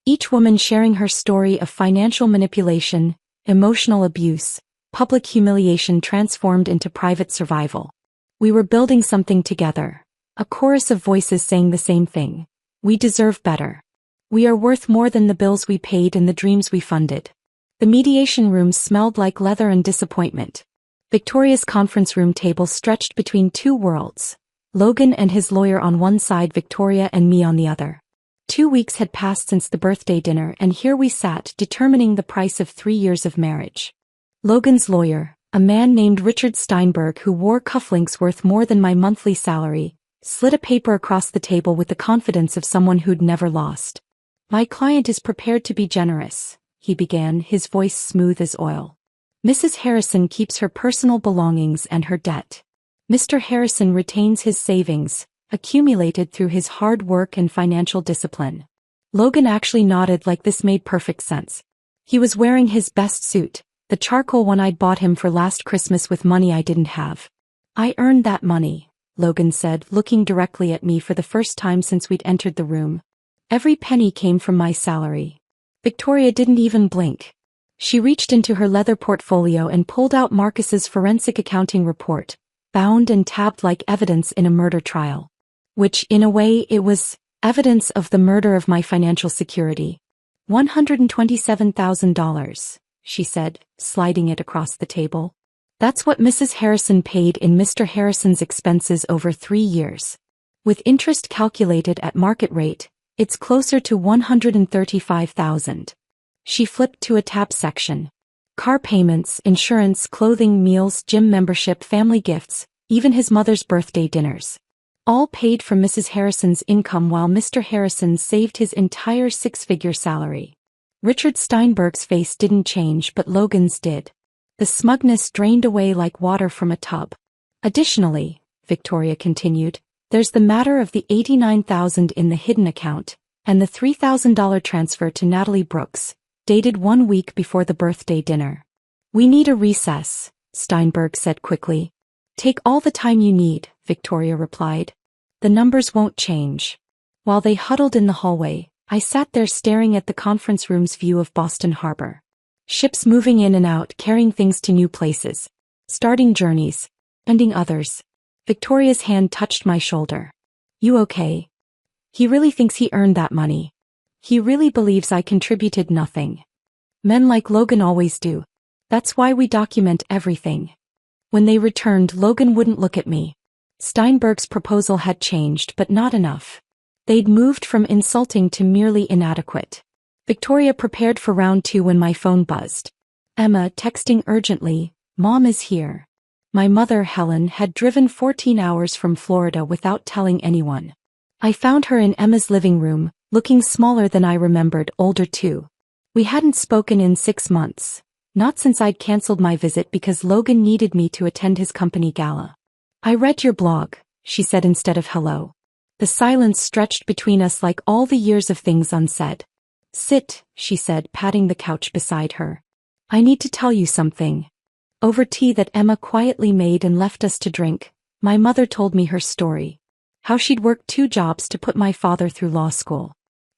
Speaker 1: Each woman sharing her story of financial manipulation, emotional abuse, public humiliation transformed into private survival. We were building something together. A chorus of voices saying the same thing. We deserve better. We are worth more than the bills we paid and the dreams we funded. The mediation room smelled like leather and disappointment. Victoria's conference room table stretched between two worlds. Logan and his lawyer on one side, Victoria and me on the other. 2 weeks had passed since the birthday dinner, and here we sat determining the price of 3 years of marriage. Logan's lawyer, a man named Richard Steinberg who wore cufflinks worth more than my monthly salary, slid a paper across the table with the confidence of someone who'd never lost. My client is prepared to be generous, he began, his voice smooth as oil. Mrs. Harrison keeps her personal belongings and her debt. Mr. Harrison retains his savings, accumulated through his hard work and financial discipline. Logan actually nodded like this made perfect sense. He was wearing his best suit, the charcoal one I'd bought him for last Christmas with money I didn't have. I earned that money, Logan said, looking directly at me for the first time since we'd entered the room. Every penny came from my salary. Victoria didn't even blink. She reached into her leather portfolio and pulled out Marcus's forensic accounting report, bound and tabbed like evidence in a murder trial. Which, in a way, it was evidence of the murder of my financial security. $127,000, she said, sliding it across the table. That's what Mrs. Harrison paid in Mr. Harrison's expenses over 3 years. With interest calculated at market rate, it's closer to $135,000. She flipped to a tab section. Car payments, insurance, clothing, meals, gym membership, family gifts, even his mother's birthday dinners. All paid from Mrs. Harrison's income while Mr. Harrison saved his entire 6-figure salary. Richard Steinberg's face didn't change, but Logan's did. The smugness drained away like water from a tub. Additionally, Victoria continued, there's the matter of the $89,000 in the hidden account, and the $3,000 transfer to Natalie Brooks, dated 1 week before the birthday dinner. We need a recess, Steinberg said quickly. Take all the time you need, Victoria replied. The numbers won't change. While they huddled in the hallway, I sat there staring at the conference room's view of Boston Harbor. Ships moving in and out, carrying things to new places. Starting journeys, ending others. Victoria's hand touched my shoulder. You okay? He really thinks he earned that money. He really believes I contributed nothing. Men like Logan always do. That's why we document everything. When they returned, Logan wouldn't look at me. Steinberg's proposal had changed, but not enough. They'd moved from insulting to merely inadequate. Victoria prepared for round 2 when my phone buzzed. Emma, texting urgently, "Mom is here." My mother, Helen, had driven 14 hours from Florida without telling anyone. I found her in Emma's living room, looking smaller than I remembered, older too. We hadn't spoken in 6 months. Not since I'd cancelled my visit because Logan needed me to attend his company gala. "I read your blog," she said instead of hello. The silence stretched between us like all the years of things unsaid. "Sit," she said, patting the couch beside her. "I need to tell you something." Over tea that Emma quietly made and left us to drink, my mother told me her story. How she'd worked 2 jobs to put my father through law school.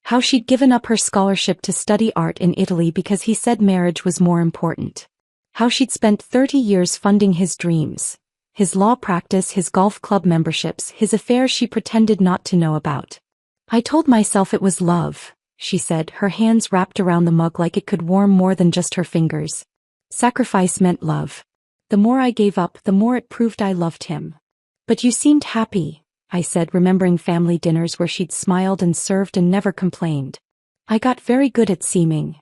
Speaker 1: How she'd given up her scholarship to study art in Italy because he said marriage was more important. How she'd spent 30 years funding his dreams. His law practice, his golf club memberships, his affairs she pretended not to know about. "I told myself it was love," she said, her hands wrapped around the mug like it could warm more than just her fingers. "Sacrifice meant love. The more I gave up, the more it proved I loved him." "But you seemed happy," I said, remembering family dinners where she'd smiled and served and never complained. "I got very good at seeming."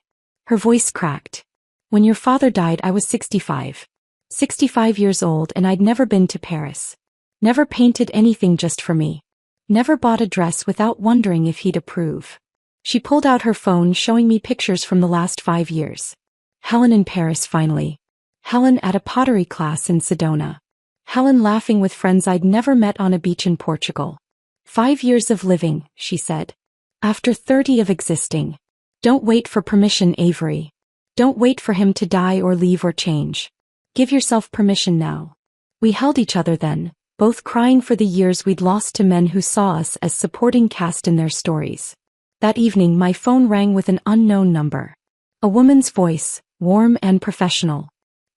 Speaker 1: Her voice cracked. "When your father died, I was 65. 65 years old, and I'd never been to Paris. Never painted anything just for me. Never bought a dress without wondering if he'd approve." She pulled out her phone, showing me pictures from the last 5 years. Helen in Paris finally. Helen at a pottery class in Sedona. Helen laughing with friends I'd never met on a beach in Portugal. 5 years of living, she said. After 30 of existing. Don't wait for permission, Avery. Don't wait for him to die or leave or change. Give yourself permission now. We held each other then, both crying for the years we'd lost to men who saw us as supporting cast in their stories. That evening my phone rang with an unknown number. A woman's voice, warm and professional.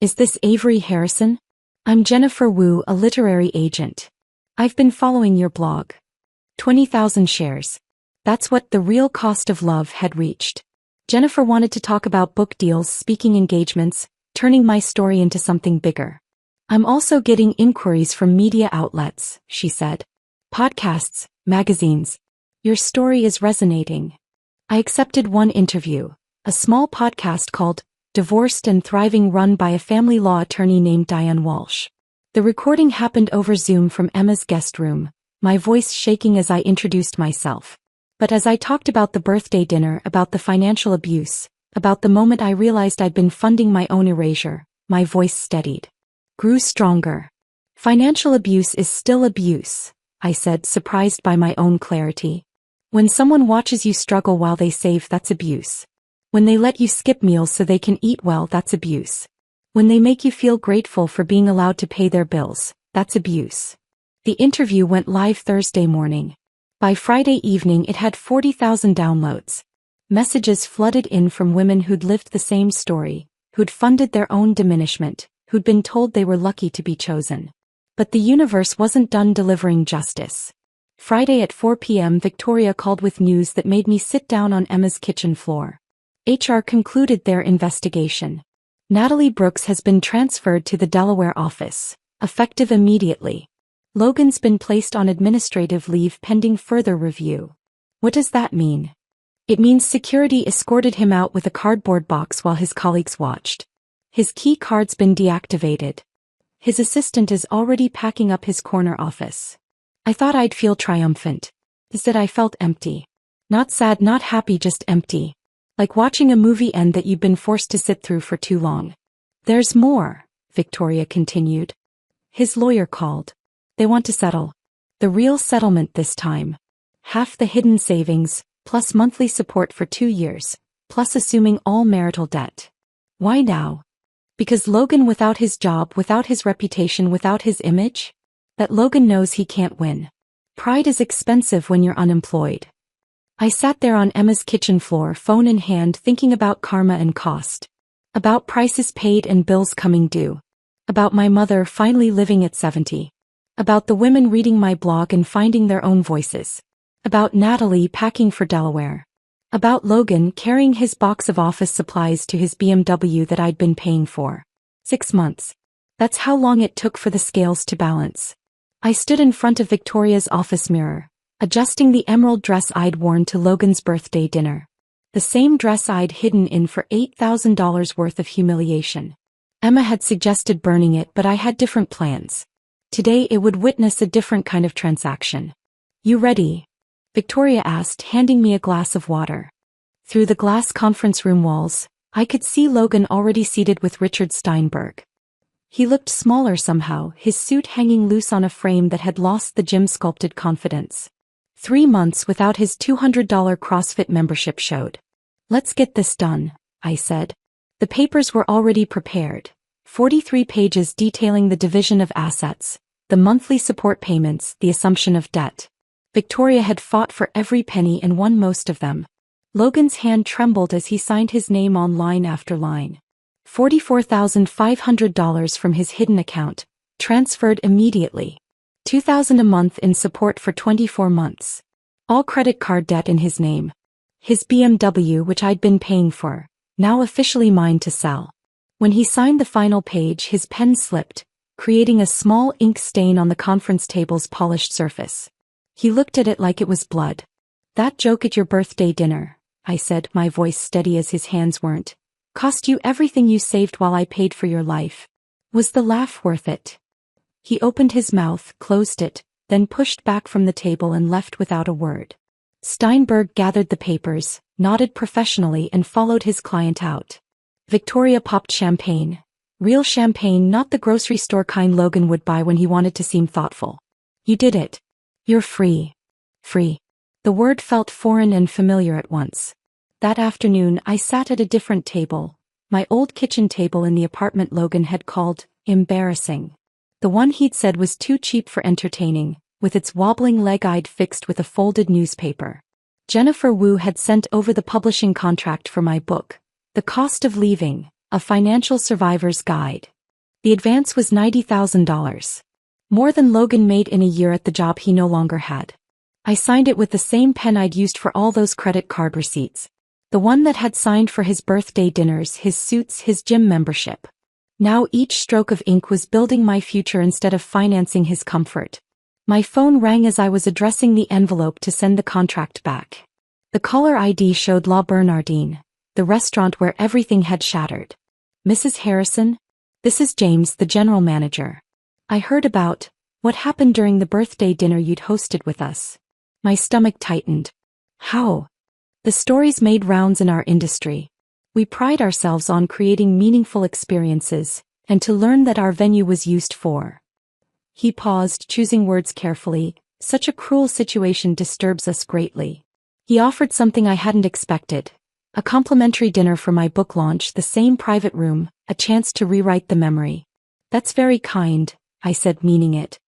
Speaker 1: "Is this Avery Harrison? I'm Jennifer Wu, a literary agent. I've been following your blog. 20,000 shares. That's what The Real Cost of Love had reached." Jennifer wanted to talk about book deals, speaking engagements, turning my story into something bigger. "I'm also getting inquiries from media outlets," she said. "Podcasts, magazines. Your story is resonating." I accepted one interview, a small podcast called Divorced and Thriving, run by a family law attorney named Diane Walsh. The recording happened over Zoom from Emma's guest room, my voice shaking as I introduced myself. But as I talked about the birthday dinner, about the financial abuse, about the moment I realized I'd been funding my own erasure, my voice steadied. Grew stronger. "Financial abuse is still abuse," I said, surprised by my own clarity. "When someone watches you struggle while they save, that's abuse. When they let you skip meals so they can eat well, that's abuse. When they make you feel grateful for being allowed to pay their bills, that's abuse." The interview went live Thursday morning. By Friday evening it had 40,000 downloads. Messages flooded in from women who'd lived the same story, who'd funded their own diminishment, who'd been told they were lucky to be chosen. But the universe wasn't done delivering justice. Friday at 4 p.m. Victoria called with news that made me sit down on Emma's kitchen floor. HR concluded their investigation. Natalie Brooks has been transferred to the Delaware office, effective immediately. Logan's been placed on administrative leave pending further review. What does that mean? It means security escorted him out with a cardboard box while his colleagues watched. His key card's been deactivated. His assistant is already packing up his corner office. I thought I'd feel triumphant. Instead I felt empty. Not sad, not happy, just empty. Like watching a movie end that you've been forced to sit through for too long. "There's more," Victoria continued. "His lawyer called. They want to settle. The real settlement this time. Half the hidden savings, plus monthly support for 2 years, plus assuming all marital debt." Why now? Because Logan, without his job, without his reputation, without his image? That Logan knows he can't win. Pride is expensive when you're unemployed. I sat there on Emma's kitchen floor, phone in hand, thinking about karma and cost. About prices paid and bills coming due. About my mother finally living at 70. About the women reading my blog and finding their own voices. About Natalie packing for Delaware. About Logan carrying his box of office supplies to his BMW that I'd been paying for. 6 months. That's how long it took for the scales to balance. I stood in front of Victoria's office mirror, adjusting the emerald dress I'd worn to Logan's birthday dinner. The same dress I'd hidden in for $8,000 worth of humiliation. Emma had suggested burning it, but I had different plans. Today it would witness a different kind of transaction. You ready? Victoria asked, handing me a glass of water. Through the glass conference room walls, I could see Logan already seated with Richard Steinberg. He looked smaller somehow, his suit hanging loose on a frame that had lost the gym-sculpted confidence. 3 months without his $200 CrossFit membership showed. Let's get this done, I said. The papers were already prepared. 43 pages detailing the division of assets, the monthly support payments, the assumption of debt. Victoria had fought for every penny and won most of them. Logan's hand trembled as he signed his name on line after line. $44,500 from his hidden account, transferred immediately. $2,000 a month in support for 24 months. All credit card debt in his name. His BMW, which I'd been paying for, now officially mine to sell. When he signed the final page, his pen slipped, creating a small ink stain on the conference table's polished surface. He looked at it like it was blood. That joke at your birthday dinner, I said, my voice steady as his hands weren't, cost you everything you saved while I paid for your life. Was the laugh worth it? He opened his mouth, closed it, then pushed back from the table and left without a word. Steinberg gathered the papers, nodded professionally and followed his client out. Victoria popped champagne. Real champagne, not the grocery store kind Logan would buy when he wanted to seem thoughtful. You did it. You're free. Free. The word felt foreign and familiar at once. That afternoon I sat at a different table, my old kitchen table in the apartment Logan had called embarrassing. The one he'd said was too cheap for entertaining, with its wobbling leg I'd fixed with a folded newspaper. Jennifer Wu had sent over the publishing contract for my book, The Cost of Leaving, A Financial Survivor's Guide. The advance was $90,000. More than Logan made in a year at the job he no longer had. I signed it with the same pen I'd used for all those credit card receipts. The one that had signed for his birthday dinners, his suits, his gym membership. Now each stroke of ink was building my future instead of financing his comfort. My phone rang as I was addressing the envelope to send the contract back. The caller ID showed La Bernardine, the restaurant where everything had shattered. Mrs. Harrison? This is James, the general manager. I heard about what happened during the birthday dinner you'd hosted with us. My stomach tightened. How? The stories made rounds in our industry. We pride ourselves on creating meaningful experiences, and to learn that our venue was used for. He paused, choosing words carefully. Such a cruel situation disturbs us greatly. He offered something I hadn't expected. A complimentary dinner for my book launch, the same private room, a chance to rewrite the memory. That's very kind, I said, meaning it.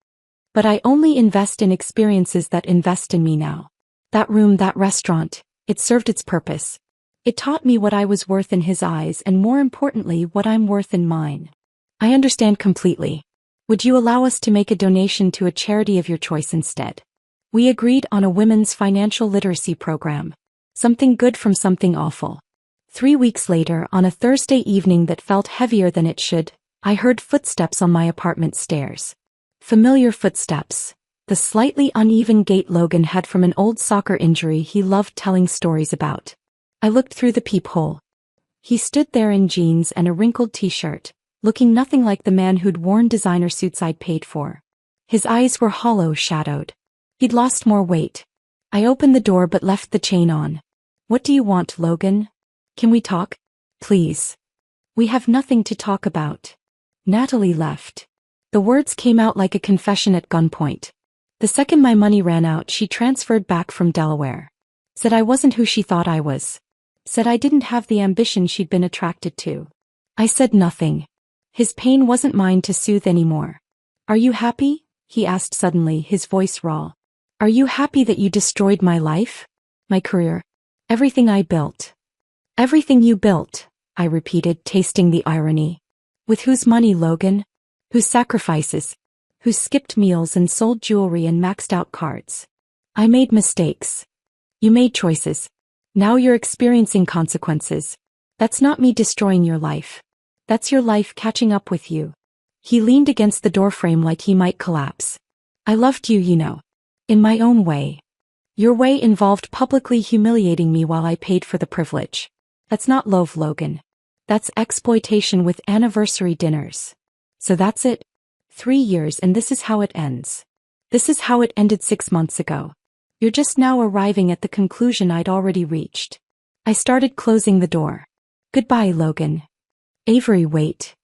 Speaker 1: But I only invest in experiences that invest in me now. That room, that restaurant, it served its purpose. It taught me what I was worth in his eyes and, more importantly, what I'm worth in mine. I understand completely. Would you allow us to make a donation to a charity of your choice instead? We agreed on a women's financial literacy program. Something good from something awful. 3 weeks later, on a Thursday evening that felt heavier than it should, I heard footsteps on my apartment stairs. Familiar footsteps. The slightly uneven gait Logan had from an old soccer injury he loved telling stories about. I looked through the peephole. He stood there in jeans and a wrinkled t-shirt, looking nothing like the man who'd worn designer suits I'd paid for. His eyes were hollow, shadowed. He'd lost more weight. I opened the door but left the chain on. What do you want, Logan? Can we talk? Please. We have nothing to talk about. Natalie left. The words came out like a confession at gunpoint. The second my money ran out, she transferred back from Delaware. Said I wasn't who she thought I was. Said I didn't have the ambition she'd been attracted to. I said nothing. His pain wasn't mine to soothe anymore. Are you happy? He asked suddenly, his voice raw. Are you happy that you destroyed my life? My career? Everything I built. Everything you built, I repeated, tasting the irony. With whose money, Logan? Whose sacrifices? who skipped meals and sold jewelry and maxed out cards. I made mistakes. You made choices. Now you're experiencing consequences. That's not me destroying your life. That's your life catching up with you. He leaned against the doorframe like he might collapse. I loved you, you know. In my own way. Your way involved publicly humiliating me while I paid for the privilege. That's not love, Logan. That's exploitation with anniversary dinners. So that's it. 3 years and this is how it ends. This is how it ended 6 months ago. You're just now arriving at the conclusion I'd already reached. I started closing the door. Goodbye, Logan. Avery, wait.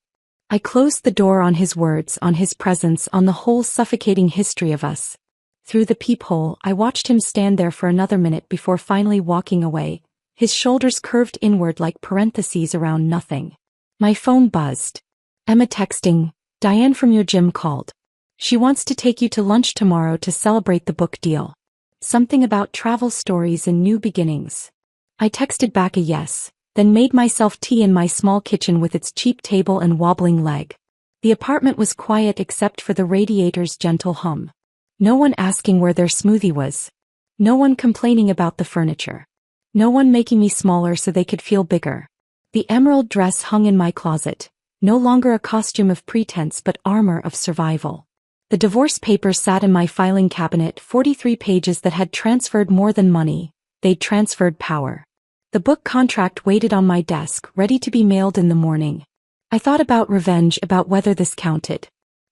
Speaker 1: I closed the door on his words, on his presence, on the whole suffocating history of us. Through the peephole, I watched him stand there for another minute before finally walking away, his shoulders curved inward like parentheses around nothing. My phone buzzed. Emma texting, Diane from your gym called. She wants to take you to lunch tomorrow to celebrate the book deal. Something about travel stories and new beginnings. I texted back a yes, then made myself tea in my small kitchen with its cheap table and wobbling leg. The apartment was quiet except for the radiator's gentle hum. No one asking where their smoothie was. No one complaining about the furniture. No one making me smaller so they could feel bigger. The emerald dress hung in my closet, no longer a costume of pretense but armor of survival. The divorce papers sat in my filing cabinet, 43 pages that had transferred more than money, they'd transferred power. The book contract waited on my desk, ready to be mailed in the morning. I thought about revenge, about whether this counted.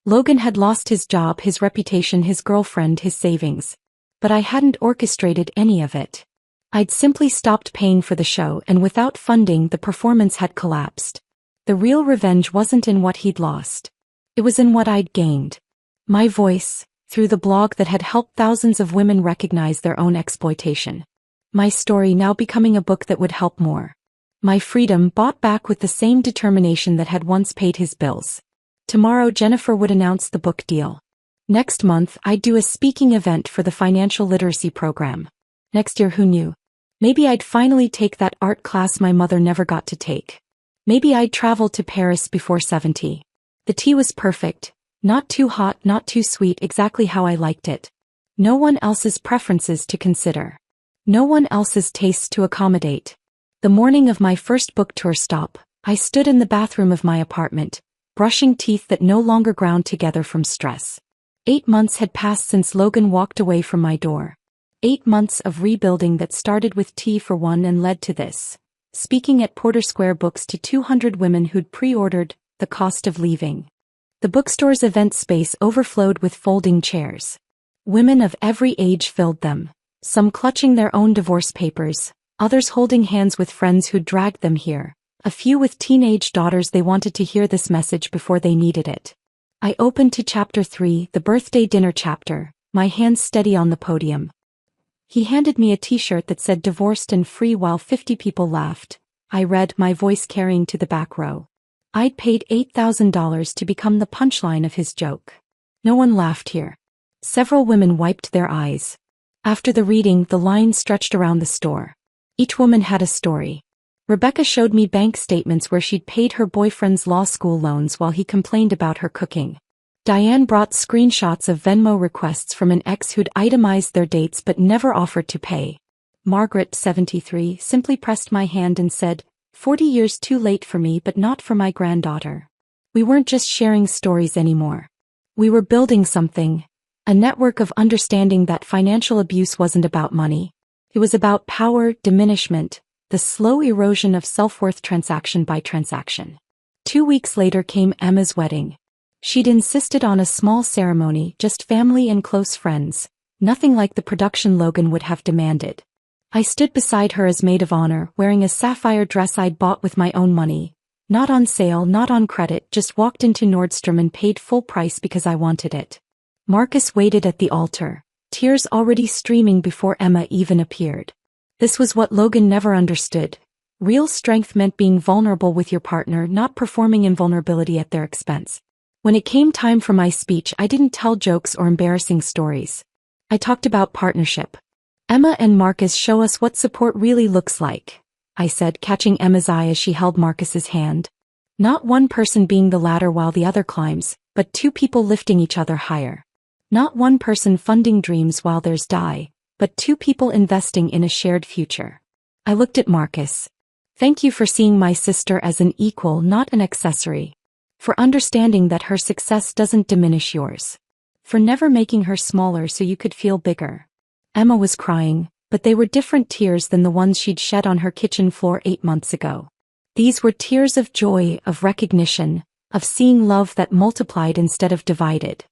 Speaker 1: Logan had lost his job, his reputation, his girlfriend, his savings. But I hadn't orchestrated any of it. I'd simply stopped paying for the show, and without funding, the performance had collapsed. The real revenge wasn't in what he'd lost. It was in what I'd gained. My voice, through the blog that had helped thousands of women recognize their own exploitation. My story now becoming a book that would help more. My freedom bought back with the same determination that had once paid his bills. Tomorrow Jennifer would announce the book deal. Next month I'd do a speaking event for the financial literacy program. Next year, who knew? Maybe I'd finally take that art class my mother never got to take. Maybe I'd travel to Paris before 70. The tea was perfect. Not too hot, not too sweet, exactly how I liked it. No one else's preferences to consider. No one else's tastes to accommodate. The morning of my first book tour stop, I stood in the bathroom of my apartment, brushing teeth that no longer ground together from stress. 8 months had passed since Logan walked away from my door. 8 months of rebuilding that started with tea for one and led to this. Speaking at Porter Square Books to 200 women who'd pre-ordered The Cost of Leaving. The bookstore's event space overflowed with folding chairs. Women of every age filled them, some clutching their own divorce papers, others holding hands with friends who'd dragged them here, a few with teenage daughters they wanted to hear this message before they needed it. I opened to chapter 3, the birthday dinner chapter, my hands steady on the podium. He handed me a t-shirt that said divorced and free while 50 people laughed. I read, my voice carrying to the back row. I'd paid $8,000 to become the punchline of his joke. No one laughed here. Several women wiped their eyes. After the reading, the line stretched around the store. Each woman had a story. Rebecca showed me bank statements where she'd paid her boyfriend's law school loans while he complained about her cooking. Diane brought screenshots of Venmo requests from an ex who'd itemized their dates but never offered to pay. Margaret, 73, simply pressed my hand and said, 40 years too late for me but not for my granddaughter. We weren't just sharing stories anymore. We were building something, a network of understanding that financial abuse wasn't about money. It was about power, diminishment, the slow erosion of self-worth transaction by transaction. 2 weeks later came Emma's wedding. She'd insisted on a small ceremony, just family and close friends, nothing like the production Logan would have demanded. I stood beside her as maid of honor, wearing a sapphire dress I'd bought with my own money. Not on sale, not on credit, just walked into Nordstrom and paid full price because I wanted it. Marcus waited at the altar, tears already streaming before Emma even appeared. This was what Logan never understood. Real strength meant being vulnerable with your partner, not performing invulnerability at their expense. When it came time for my speech, I didn't tell jokes or embarrassing stories. I talked about partnership. Emma and Marcus show us what support really looks like, I said, catching Emma's eye as she held Marcus's hand. Not one person being the ladder while the other climbs, but two people lifting each other higher. Not one person funding dreams while theirs die, but two people investing in a shared future. I looked at Marcus. Thank you for seeing my sister as an equal, not an accessory. For understanding that her success doesn't diminish yours. For never making her smaller so you could feel bigger. Emma was crying, but they were different tears than the ones she'd shed on her kitchen floor 8 months ago. These were tears of joy, of recognition, of seeing love that multiplied instead of divided.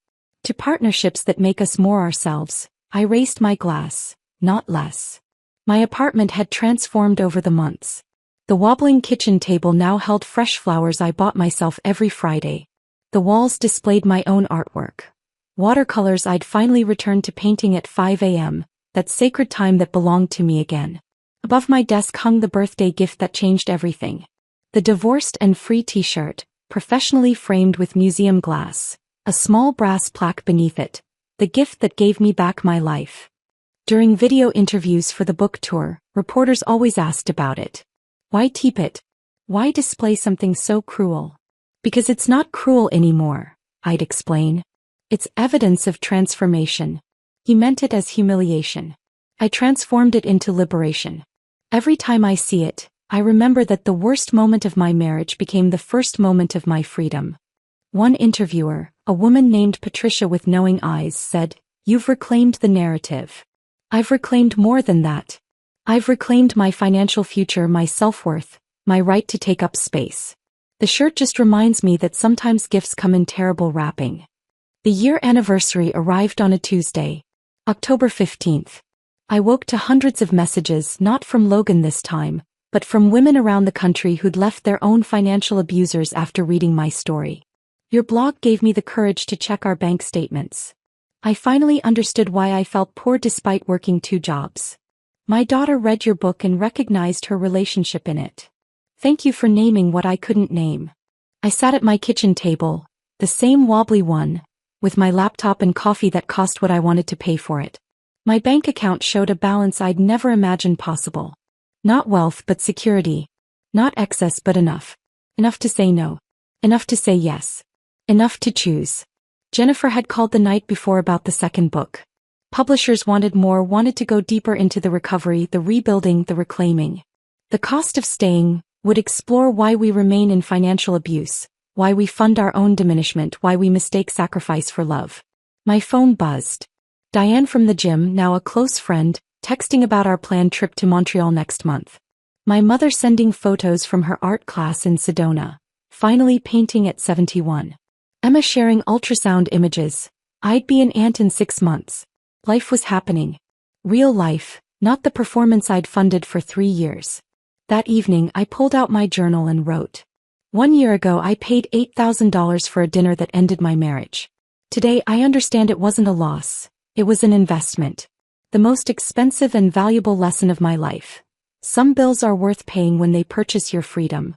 Speaker 1: To partnerships that make us more ourselves, I raised my glass, not less. My apartment had transformed over the months. The wobbling kitchen table now held fresh flowers I bought myself every Friday. The walls displayed my own artwork. Watercolors I'd finally returned to painting at 5 a.m., that sacred time that belonged to me again. Above my desk hung the birthday gift that changed everything. The divorced and free t-shirt, professionally framed with museum glass, a small brass plaque beneath it, the gift that gave me back my life. During video interviews for the book tour, reporters always asked about it. Why keep it? Why display something so cruel? Because it's not cruel anymore, I'd explain. It's evidence of transformation. He meant it as humiliation. I transformed it into liberation. Every time I see it, I remember that the worst moment of my marriage became the first moment of my freedom. One interviewer, a woman named Patricia with knowing eyes, said, "You've reclaimed the narrative." I've reclaimed more than that. I've reclaimed my financial future, my self-worth, my right to take up space. The shirt just reminds me that sometimes gifts come in terrible wrapping. The year anniversary arrived on a Tuesday, October 15th. I woke to hundreds of messages, not from Logan this time, but from women around the country who'd left their own financial abusers after reading my story. Your blog gave me the courage to check our bank statements. I finally understood why I felt poor despite working 2 jobs. My daughter read your book and recognized her relationship in it. Thank you for naming what I couldn't name. I sat at my kitchen table, the same wobbly one, with my laptop and coffee that cost what I wanted to pay for it. My bank account showed a balance I'd never imagined possible. Not wealth but security. Not excess but enough. Enough to say no. Enough to say yes. Enough to choose. Jennifer had called the night before about the second book. Publishers wanted more, wanted to go deeper into the recovery, the rebuilding, the reclaiming. The Cost of Staying would explore why we remain in financial abuse, why we fund our own diminishment, why we mistake sacrifice for love. My phone buzzed. Diane from the gym, now a close friend, texting about our planned trip to Montreal next month. My mother sending photos from her art class in Sedona, finally painting at 71. Emma sharing ultrasound images. I'd be an aunt in 6 months. Life was happening. Real life, not the performance I'd funded for 3 years. That evening I pulled out my journal and wrote. 1 year ago I paid $8,000 for a dinner that ended my marriage. Today I understand it wasn't a loss, it was an investment. The most expensive and valuable lesson of my life. Some bills are worth paying when they purchase your freedom.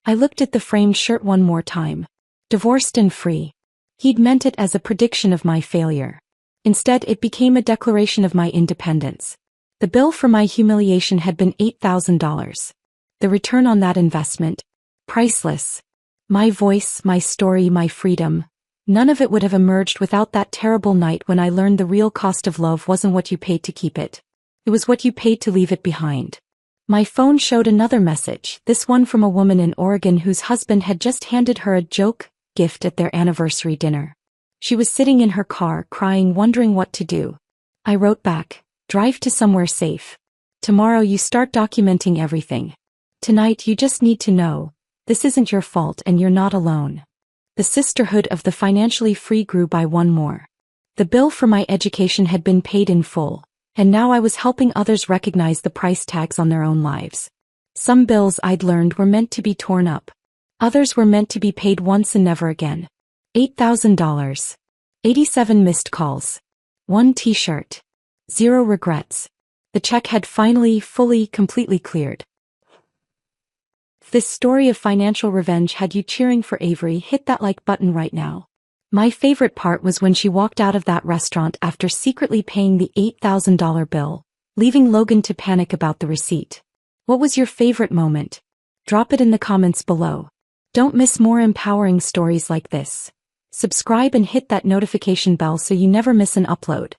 Speaker 1: I looked at the framed shirt one more time. Divorced and free. He'd meant it as a prediction of my failure. Instead, it became a declaration of my independence. The bill for my humiliation had been $8,000. The return on that investment? Priceless. My voice, my story, my freedom. None of it would have emerged without that terrible night when I learned the real cost of love wasn't what you paid to keep it. It was what you paid to leave it behind. My phone showed another message, this one from a woman in Oregon whose husband had just handed her a joke gift at their anniversary dinner. She was sitting in her car, crying, wondering what to do. I wrote back, drive to somewhere safe. Tomorrow you start documenting everything. Tonight you just need to know, this isn't your fault and you're not alone. The sisterhood of the financially free grew by one more. The bill for my education had been paid in full, and now I was helping others recognize the price tags on their own lives. Some bills I'd learned were meant to be torn up. Others were meant to be paid once and never again. $8,000. 87 missed calls. 1 t-shirt. 0 regrets. The check had finally, fully, completely cleared. If this story of financial revenge had you cheering for Avery, hit that like button right now. My favorite part was when she walked out of that restaurant after secretly paying the $8,000 bill, leaving Logan to panic about the receipt. What was your favorite moment? Drop it in the comments below. Don't miss more empowering stories like this. Subscribe and hit that notification bell so you never miss an upload.